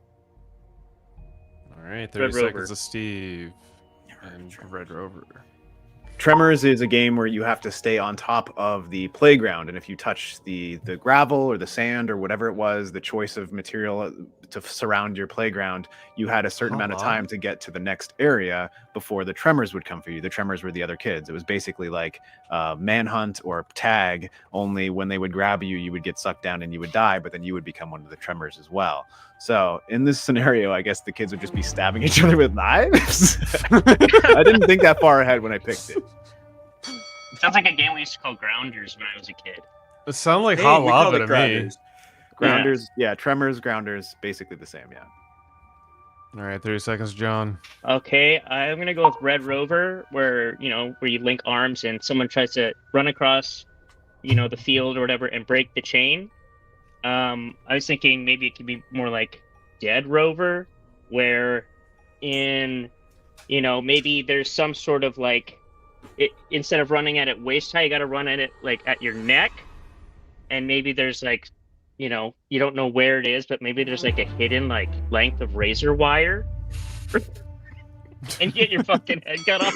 All right, 30 Red seconds Rover. to Steve and Red Rover. Tremors is a game where you have to stay on top of the playground, and if you touch the gravel or the sand or whatever it was, the choice of material to surround your playground, you had a certain amount of time to get to the next area before the Tremors would come for you. The Tremors were the other kids. It was basically like Manhunt or Tag, only when they would grab you, you would get sucked down and you would die, but then you would become one of the Tremors as well. So in this scenario, I guess the kids would just be stabbing each other with knives. I didn't think that far ahead when I picked it. It sounds like a game we used to call Grounders when I was a kid. It sounds like Hey, hot we call lava it to me. Grounders. Grounders, yeah, Tremors, Grounders, basically the same, yeah. All right, 30 seconds, John. Okay, I'm gonna go with Red Rover, where you link arms and someone tries to run across, the field or whatever and break the chain. I was thinking maybe it could be more like Dead Rover, where maybe there's some sort of instead of running at it waist high, you got to run at it like at your neck, and maybe there's you don't know where it is, but maybe there's a hidden length of razor wire, and you get your fucking head cut off.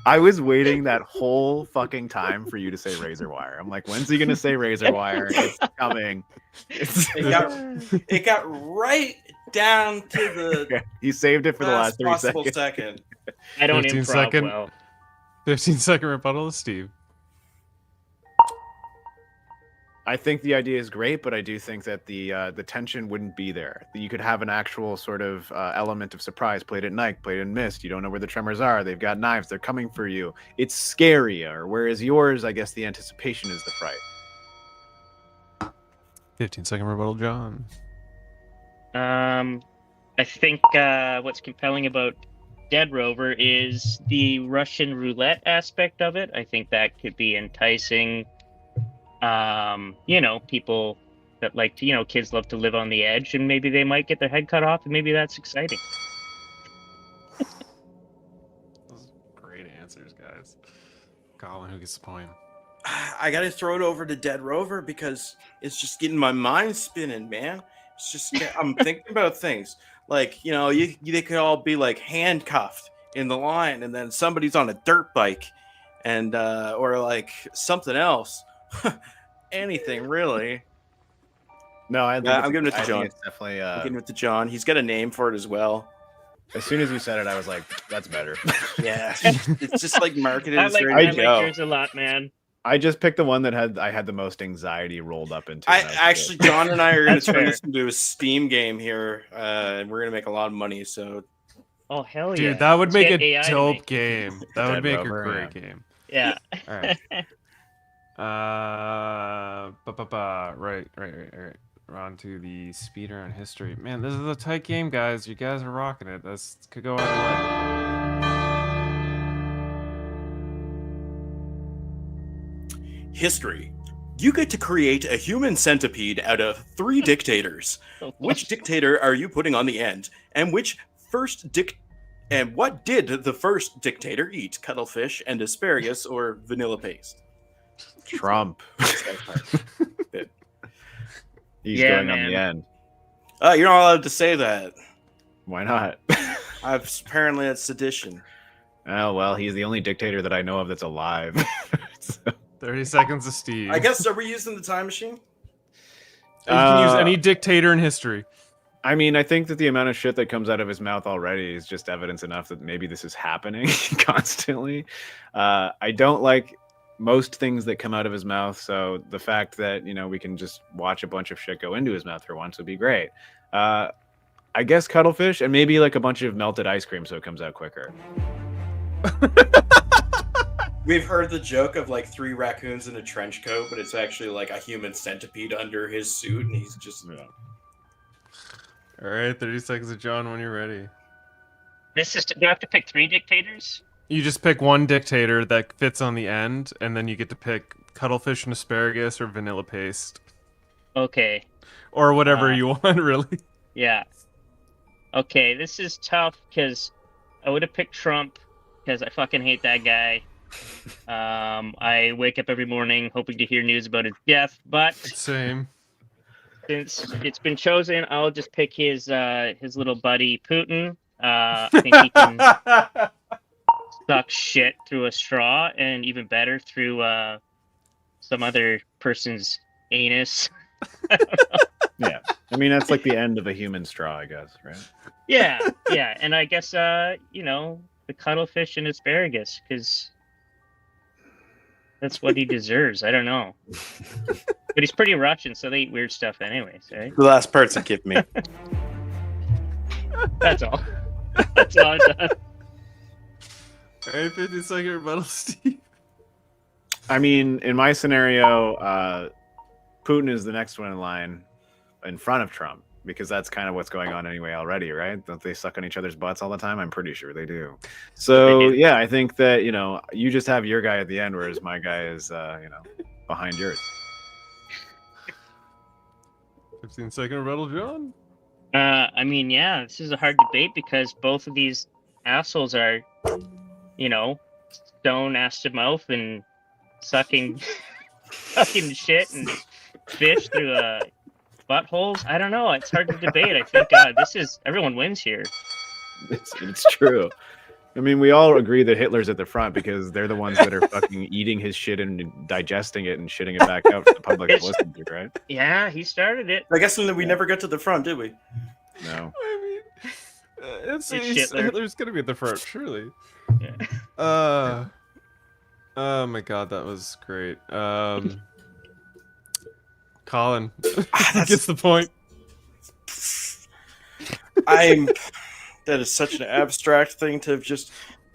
I was waiting that whole fucking time for you to say razor wire. I'm like, when's he gonna say razor wire? It's coming. It got right down to the He saved it for the last 3 possible seconds. second. I don't 15 improv second. well. 15-second rebuttal to Steve. I think the idea is great, but I do think that the tension wouldn't be there. You could have an actual sort of element of surprise. Played at night, played in mist. You don't know where the Tremors are. They've got knives. They're coming for you. It's scarier. Whereas yours, I guess, the anticipation is the fright. 15-second rebuttal, John. I think what's compelling about Dead Rover is the Russian roulette aspect of it. I think that could be enticing. People that like to, kids love to live on the edge, and maybe they might get their head cut off, and maybe that's exciting. Those are great answers, guys. Colin, who gets the point? I gotta throw it over to Dead Rover because it's just getting my mind spinning, man. It's just I'm thinking about things like they could all be handcuffed in the line, and then somebody's on a dirt bike, and or something else. Anything really. No, I'm giving it to John. It's definitely. I'm giving it to John. He's got a name for it as well. As soon as you said it, I was like, "That's better." Yeah, it's just marketed. I as like ready to go. yours a lot, man. I just picked the one that I had the most anxiety rolled up into. Actually, John and I are going That's to turn fair. this into a Steam game here, and we're going to make a lot of money. So, Oh hell yeah, Dude, that would Let's make get a AI to dope make- game. That would Dead make Rover, a great game. Yeah. All right. Right. We're on to the speedrun history. Man, this is a tight game, guys. You guys are rocking it. This could go either history. You get to create a human centipede out of 3 dictators. Which dictator are you putting on the end? And what did the first dictator eat? Cuttlefish and asparagus or vanilla paste? Trump. He's Yeah, going on man. the end. You're not allowed to say that. Why not? Apparently that's sedition. Oh well, he's the only dictator that I know of that's alive. So, 30 seconds to Steve. I guess, are we using the time machine? You can use any dictator in history. I mean, I think that the amount of shit that comes out of his mouth already is just evidence enough that maybe this is happening constantly. I don't like most things that come out of his mouth, so the fact that we can just watch a bunch of shit go into his mouth for once would be great. I guess cuttlefish and maybe a bunch of melted ice cream so it comes out quicker. We've heard the joke of 3 raccoons in a trench coat, but it's actually a human centipede under his suit, and he's just. Yeah. All right, 30 seconds to John when you're ready. This is. Do I have to pick 3 dictators? You just pick one dictator that fits on the end, and then you get to pick cuttlefish and asparagus or vanilla paste. Okay. Or whatever you want, really. Yeah. Okay, this is tough because I would have picked Trump because I fucking hate that guy. I wake up every morning hoping to hear news about his death, but Same. since it's been chosen, I'll just pick his little buddy Putin. I think he can suck shit through a straw, and even better through some other person's anus. Yeah. I mean, that's like the end of a human straw, I guess, right? Yeah, and I guess the cuttlefish and asparagus, because that's what he deserves. I don't know, but he's pretty Russian, so they eat weird stuff anyways, right? The last part's a give me. That's all. That's all I've done. All right, 50-second rebuttal, Steve. I mean, in my scenario, Putin is the next one in line in front of Trump, because that's kind of what's going on anyway already, right? Don't they suck on each other's butts all the time? I'm pretty sure they do. So They do. yeah, I think that you just have your guy at the end, whereas my guy is behind yours. 15-second rebuttal, John. I mean, yeah, this is a hard debate because both of these assholes are, stone-ass to mouth and sucking shit and fish through buttholes. I don't know. It's hard to debate. I think everyone wins here. It's true. I mean, we all agree that Hitler's at the front because they're the ones that are fucking eating his shit and digesting it and shitting it back out for the public to listen to, right? Yeah, he started it. I guess we never got to the front, did we? No. I mean, It's Hitler. Hitler's gonna be at the front, surely. Yeah. Oh my god, that was great. Colin gets the point. That is such an abstract thing to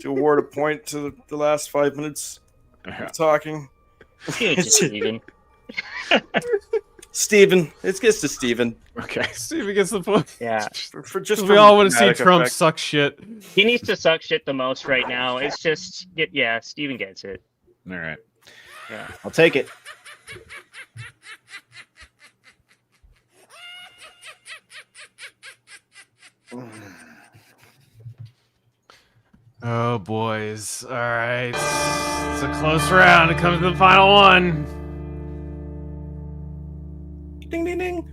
award a point to the last 5 minutes of talking. Give it to Steven. Steven. It gets to Steven. Okay. Steven gets the point. Yeah. For just We for all want to see dramatic Trump effect. suck shit. He needs to suck shit the most right now. It's just, Steven gets it. All right. Yeah. I'll take it. Oh, boys. All right. It's a close round. It comes to the final one. Ding, ding, ding.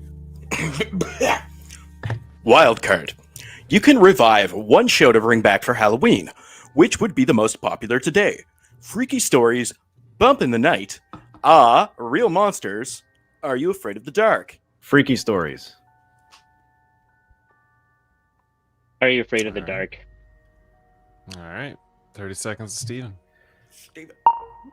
Wild card. You can revive one show to bring back for Halloween. Which would be the most popular today? Freaky Stories, Bump in the Night, Real Monsters, Are You Afraid of the Dark? Freaky Stories. Are you afraid of the All dark? All right. 30 seconds to Steven.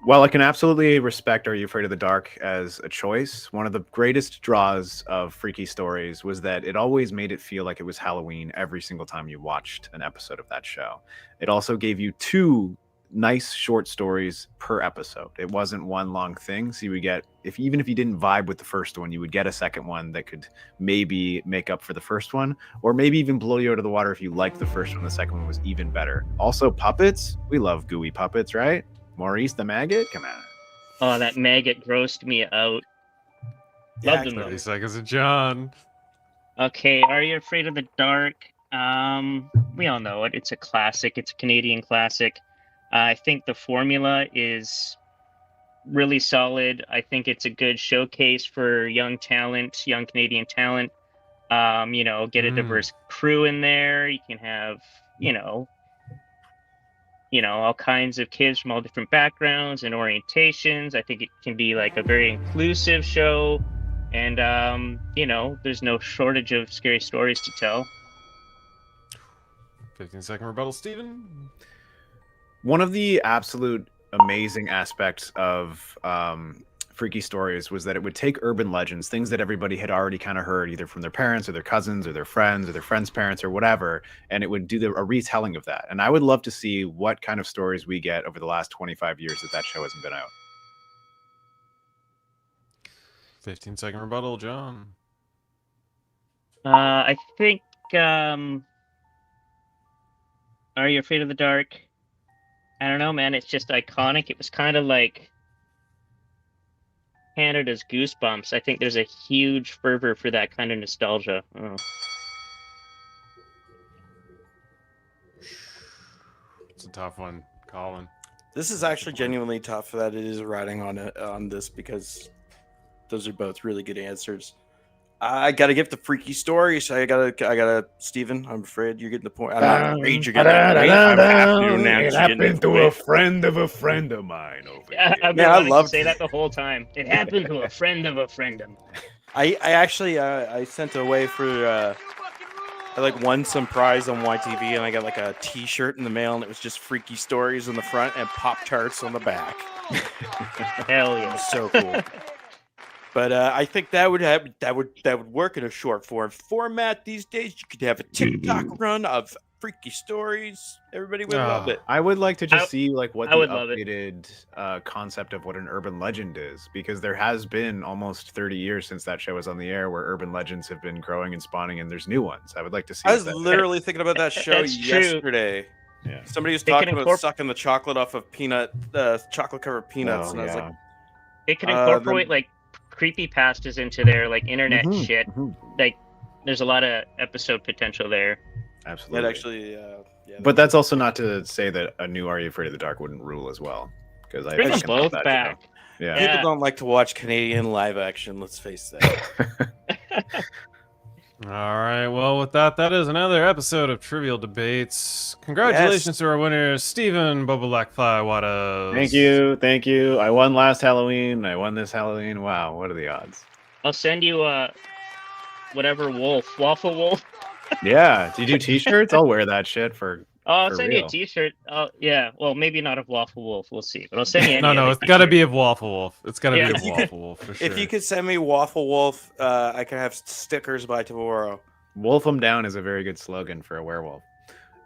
Well, I can absolutely respect Are You Afraid of the Dark as a choice. One of the greatest draws of Freaky Stories was that it always made it feel like it was Halloween every single time you watched an episode of that show. It also gave you 2 nice short stories per episode. It wasn't one long thing, so you would get, even if you didn't vibe with the first one, you would get a second one that could maybe make up for the first one, or maybe even blow you out of the water if you liked the first one. The second one was even better. Also, puppets. We love gooey puppets, right? Maurice the Maggot? Come on. Oh, that maggot grossed me out. Loved him 30 though. seconds to John. Okay, Are You Afraid of the Dark? We all know it. It's a classic. It's a Canadian classic. I think the formula is really solid. I think it's a good showcase for young talent, young Canadian talent. Get a diverse crew in there. You can have, all kinds of kids from all different backgrounds and orientations. I think it can be like a very inclusive show. And, there's no shortage of scary stories to tell. 15-second rebuttal, Steven. One of the absolute amazing aspects of Freaky Stories was that it would take urban legends, things that everybody had already kind of heard, either from their parents or their cousins or their friends' parents or whatever, and it would do a retelling of that. And I would love to see what kind of stories we get over the last 25 years that show hasn't been out. 15-second rebuttal, John. I think, Are You Afraid of the Dark? I don't know, man. It's just iconic. It was kind of like Canada's Goosebumps. I think there's a huge fervor for that kind of nostalgia. Oh. It's a tough one, Colin. This is actually genuinely tough that it is riding on this because those are both really good answers. I gotta give the freaky story, so I gotta, Steven, I'm afraid you're getting the point. I'm not afraid you're getting the point. I'm happy to announce It you're getting happened the to a point. friend of a friend of mine over Yeah, here. I've Man, been I wanting loved to say it. that the whole time. It happened to a friend of a friend of mine. I actually I sent away for I like won some prize on YTV, and I got like a T-shirt in the mail, and it was just freaky stories on the front and Pop Tarts on the back. Hell yeah. So cool. But I think that would work in a short form format these days. You could have a TikTok run of freaky stories. Everybody would love it. I would like to just see like what I the would love it. updated concept of what an urban legend is, because there has been almost 30 years since that show was on the air, where urban legends have been growing and spawning, and there's new ones. I would like to see. I was what that- literally thinking about that show That's true. yesterday. Yeah. Somebody was They can talking about incorpor- sucking the chocolate off of chocolate covered peanuts, Oh, and I was yeah. like, It could then- incorporate like creepy pastas into their like internet Mhm, shit. mhm. Like, there's a lot of episode potential there. Absolutely. that actually, yeah. But that's also not to say that a new Are You Afraid of the Dark wouldn't rule as well, because I Bring them fucking love both that back. show. Yeah. People Yeah. don't like to watch Canadian live action. Let's face that. All right. Well, with that, that is another episode of Trivial Debates. Congratulations to our winners, Stephen Boba Blackfly Wattas. Thank you. I won last Halloween. I won this Halloween. Wow, what are the odds? I'll send you whatever wolf, waffle wolf. Yeah. Do you do T-shirts? I'll wear that shit for. Oh, I'll For send you real. a T-shirt. Oh, yeah. Well, maybe not of Waffle Wolf. We'll see. But I'll send you. Any No, other it's got to t-shirt. be of Waffle Wolf. It's got to Yeah. be If of you Waffle Wolf for sure. If you could send me Waffle Wolf, I could have stickers by tomorrow. Wolf 'em down is a very good slogan for a werewolf.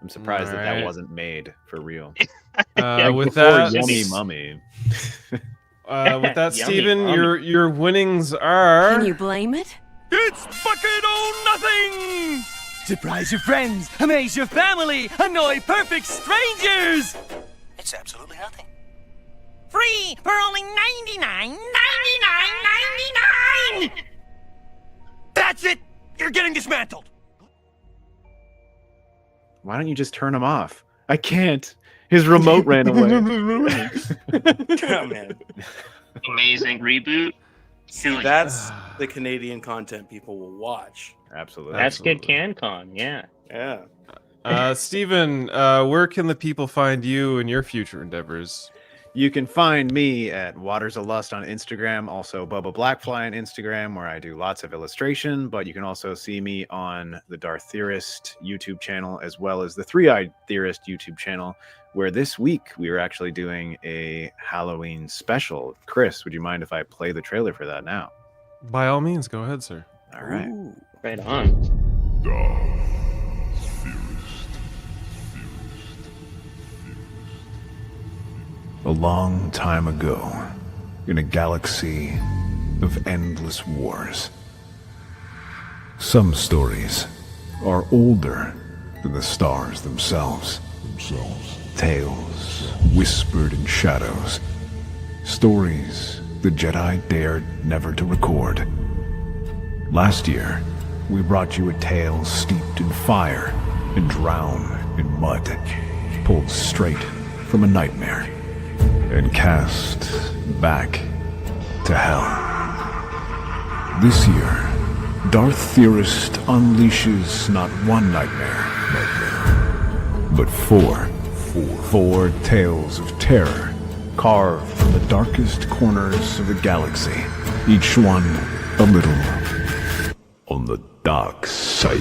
I'm surprised that Alright. that wasn't made for real. With Before that, Yummy Mummy. with that, Yummy, Stephen, yummy. your winnings are. Can you blame it? It's fucking oh nothing! Surprise your friends, amaze your family, annoy perfect strangers! It's absolutely nothing. Free for only $99.99. That's it! You're getting dismantled! Why don't you just turn him off? I can't. His remote ran away. Oh, man. Amazing reboot. See, that's the Canadian content people will watch. Absolutely. That's good Absolutely. CanCon. Yeah. Yeah. Stephen, where can the people find you and your future endeavors? You can find me at Waters of Lust on Instagram, also Bubba Blackfly on Instagram, where I do lots of illustration, but you can also see me on the Darth Theorist YouTube channel, as well as the Three-Eyed Theorist YouTube channel, where this week we are actually doing a Halloween special. Chris, would you mind if I play the trailer for that now? By all means, go ahead, sir. All right. Ooh. Right on. A long time ago, in a galaxy of endless wars. Some stories are older than the stars themselves. Tales whispered in shadows. Stories the Jedi dared never to record. Last year, we brought you a tale steeped in fire and drowned in mud, pulled straight from a nightmare, and cast back to hell. This year, Darth Theorist unleashes not one nightmare, but four. Four tales of terror, carved from the darkest corners of the galaxy. Each one a little on the dark side.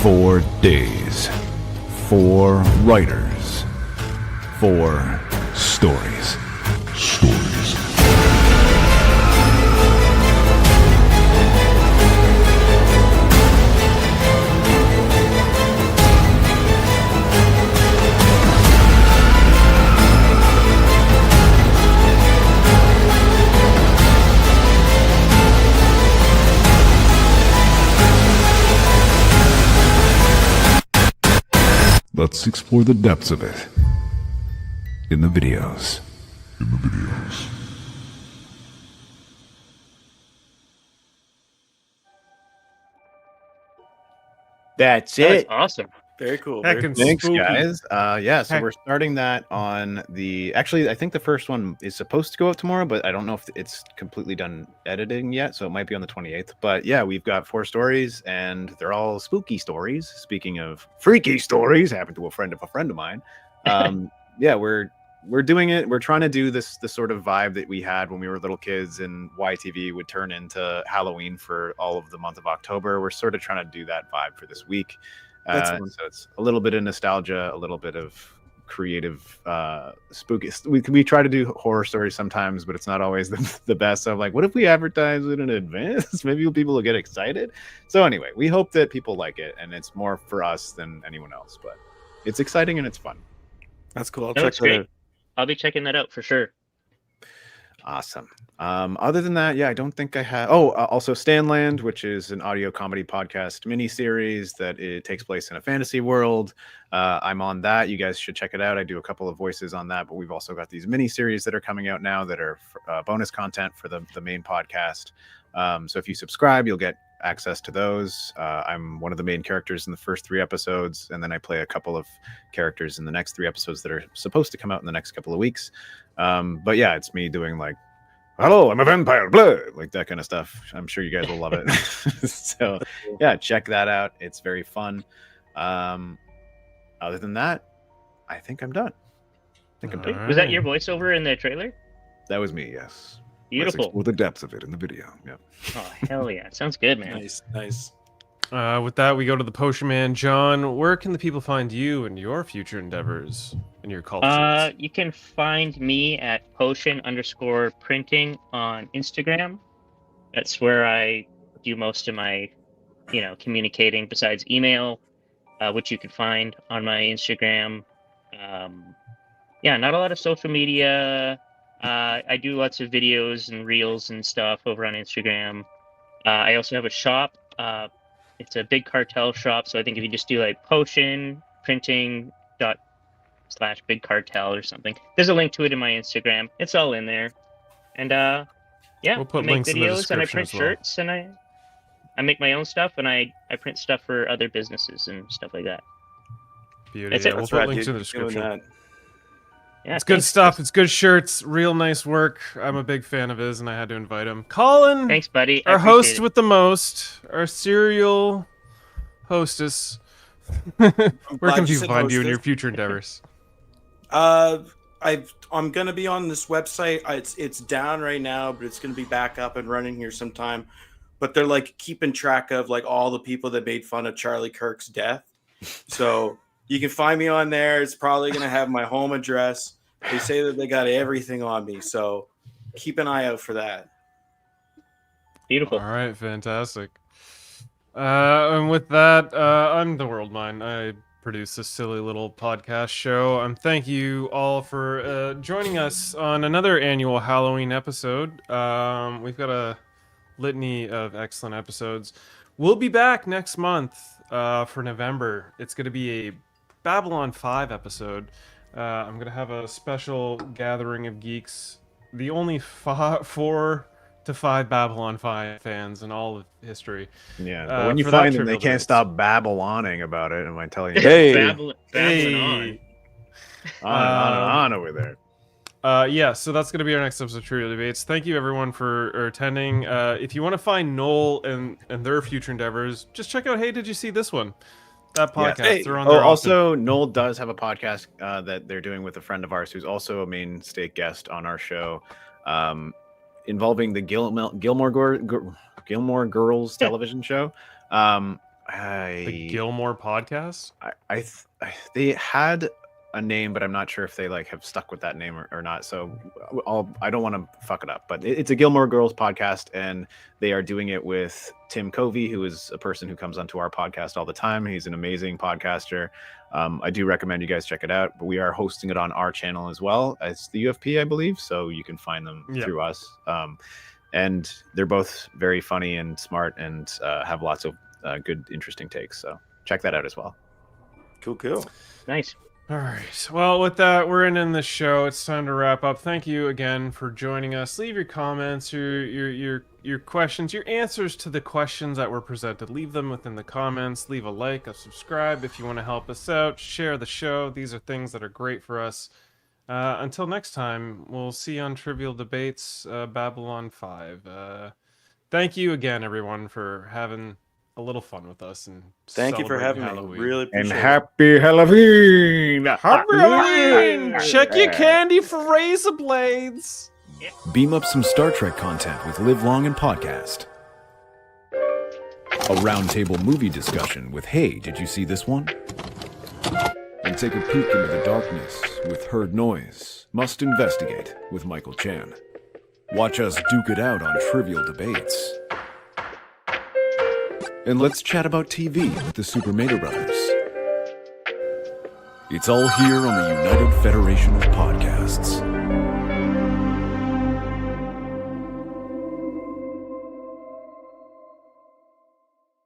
4 days, 4 writers, 4 stories. Let's explore the depths of it in the videos. That's That was it. awesome. Very cool. Very Heckin' cool. Thanks, spooky. guys. So Heck. we're starting that on actually, I think the first one is supposed to go out tomorrow, but I don't know if it's completely done editing yet, so it might be on the 28th. But yeah, we've got 4 stories, and they're all spooky stories. Speaking of freaky stories, happened to a friend of mine. Yeah, we're doing it. We're trying to do the sort of vibe that we had when we were little kids, and YTV would turn into Halloween for all of the month of October. We're sort of trying to do that vibe for this week. So it's a little bit of nostalgia, a little bit of creative, spooky. We try to do horror stories sometimes, but it's not always the best. So I'm like, what if we advertise it in advance? Maybe people will get excited. So anyway, we hope that people like it, and it's more for us than anyone else. But it's exciting and it's fun. That's cool. I'll No, check it's that great. out. I'll be checking that out for sure. Awesome. Other than that, yeah, I don't think I have. Oh, also Stanland, which is an audio comedy podcast mini-series that it takes place in a fantasy world. I'm on that. You guys should check it out. I do a couple of voices on that, but we've also got these mini-series that are coming out now that are bonus content for the main podcast. So if you subscribe, you'll get access to those. I'm one of the main characters in the first 3 episodes, and then I play a couple of characters in the next 3 episodes that are supposed to come out in the next couple of weeks. But yeah, it's me doing like, hello, I'm a vampire, blah, like that kind of stuff. I'm sure you guys will love it. So yeah, check that out. It's very fun. Other than that, I think I'm done. Was that your voiceover in the trailer? That was me, yes. Beautiful. With the depths of it in the video. Yeah. Oh, hell yeah. Sounds good, man. Nice. With that, we go to the Potion Man. John, where can the people find you and your future endeavors and your culture? You can find me at potion_printing on Instagram. That's where I do most of my, communicating besides email, which you can find on my Instagram. Yeah, not a lot of social media. I do lots of videos and reels and stuff over on Instagram. I also have a shop. It's a big cartel shop, so I think if you just do like potion printing /big cartel or something, there's a link to it in my Instagram. It's all in there. And yeah, We'll put I make links in the videos and I description print as well. shirts and I make my own stuff and I print stuff for other businesses and stuff like that. Beauty. That's Yeah, it. we'll That's put right, links dude. in the You're doing description. that. Yeah, It's good thanks. stuff. It's good shirts. Real nice work. I'm a big fan of his, and I had to invite him. Colin, Thanks, buddy. I our appreciate host it. with the most, our serial hostess. Where glad can you people said find you in hostess. your future endeavors? I'm gonna be on this website. It's down right now, but it's gonna be back up and running here sometime. But they're like keeping track of like all the people that made fun of Charlie Kirk's death. So you can find me on there. It's probably gonna have my home address. They say that they got everything on me, so keep an eye out for that. Beautiful. All right, fantastic. And with that, I'm the World Mind. I produce this silly little podcast show. Thank you all for joining us on another annual Halloween episode. We've got a litany of excellent episodes. We'll be back next month for November. It's going to be a Babylon 5 episode. I'm going to have a special gathering of geeks. The only 4 to 5 Babylon 5 fans in all of history. Yeah, but when you for that find them, they trivial can't debate. stop babbling about it. Am I telling you? Hey, Babbling Hey. on and on over there. Yeah, so that's going to be our next episode of Trivial Debates. Thank you, everyone, for attending. If you want to find Noel and their future endeavors, just check out Hey, Did You See This One? That podcast. Hey, They're on there often. also, Noel does have a podcast that they're doing with a friend of ours who's also a mainstay guest on our show, involving the Gilmore Girls television show. The Gilmore podcast? They had a name, but I'm not sure if they have stuck with that name or not. So I don't want to fuck it up, but it's a Gilmore Girls podcast, and they are doing it with Tim Covey, who is a person who comes onto our podcast all the time. He's an amazing podcaster. I do recommend you guys check it out, but we are hosting it on our channel as well as the UFP, I believe. So you can find them through us. And they're both very funny and smart and have lots of good, interesting takes. So check that out as well. Cool. Nice. All right. Well, with that, we're ending the show. It's time to wrap up. Thank you again for joining us. Leave your comments, your questions, your answers to the questions that were presented. Leave them within the comments. Leave a like, a subscribe if you want to help us out. Share the show. These are things that are great for us. Until next time, we'll see you on Trivial Debates, Babylon 5. Thank you again, everyone, for having a little fun with us and Thank you for celebrating having Halloween. me. Really And appreciate it. happy Halloween! Happy Halloween! Check your candy for razor blades. Beam up some Star Trek content with Live Long and Podcast. A roundtable movie discussion with Hey, did you see this one? And take a peek into the darkness with Heard Noise, Must Investigate with Michael Chan. Watch us duke it out on Trivial Debates. And let's chat about TV with the Super Mario Brothers. It's all here on the United Federation of Podcasts.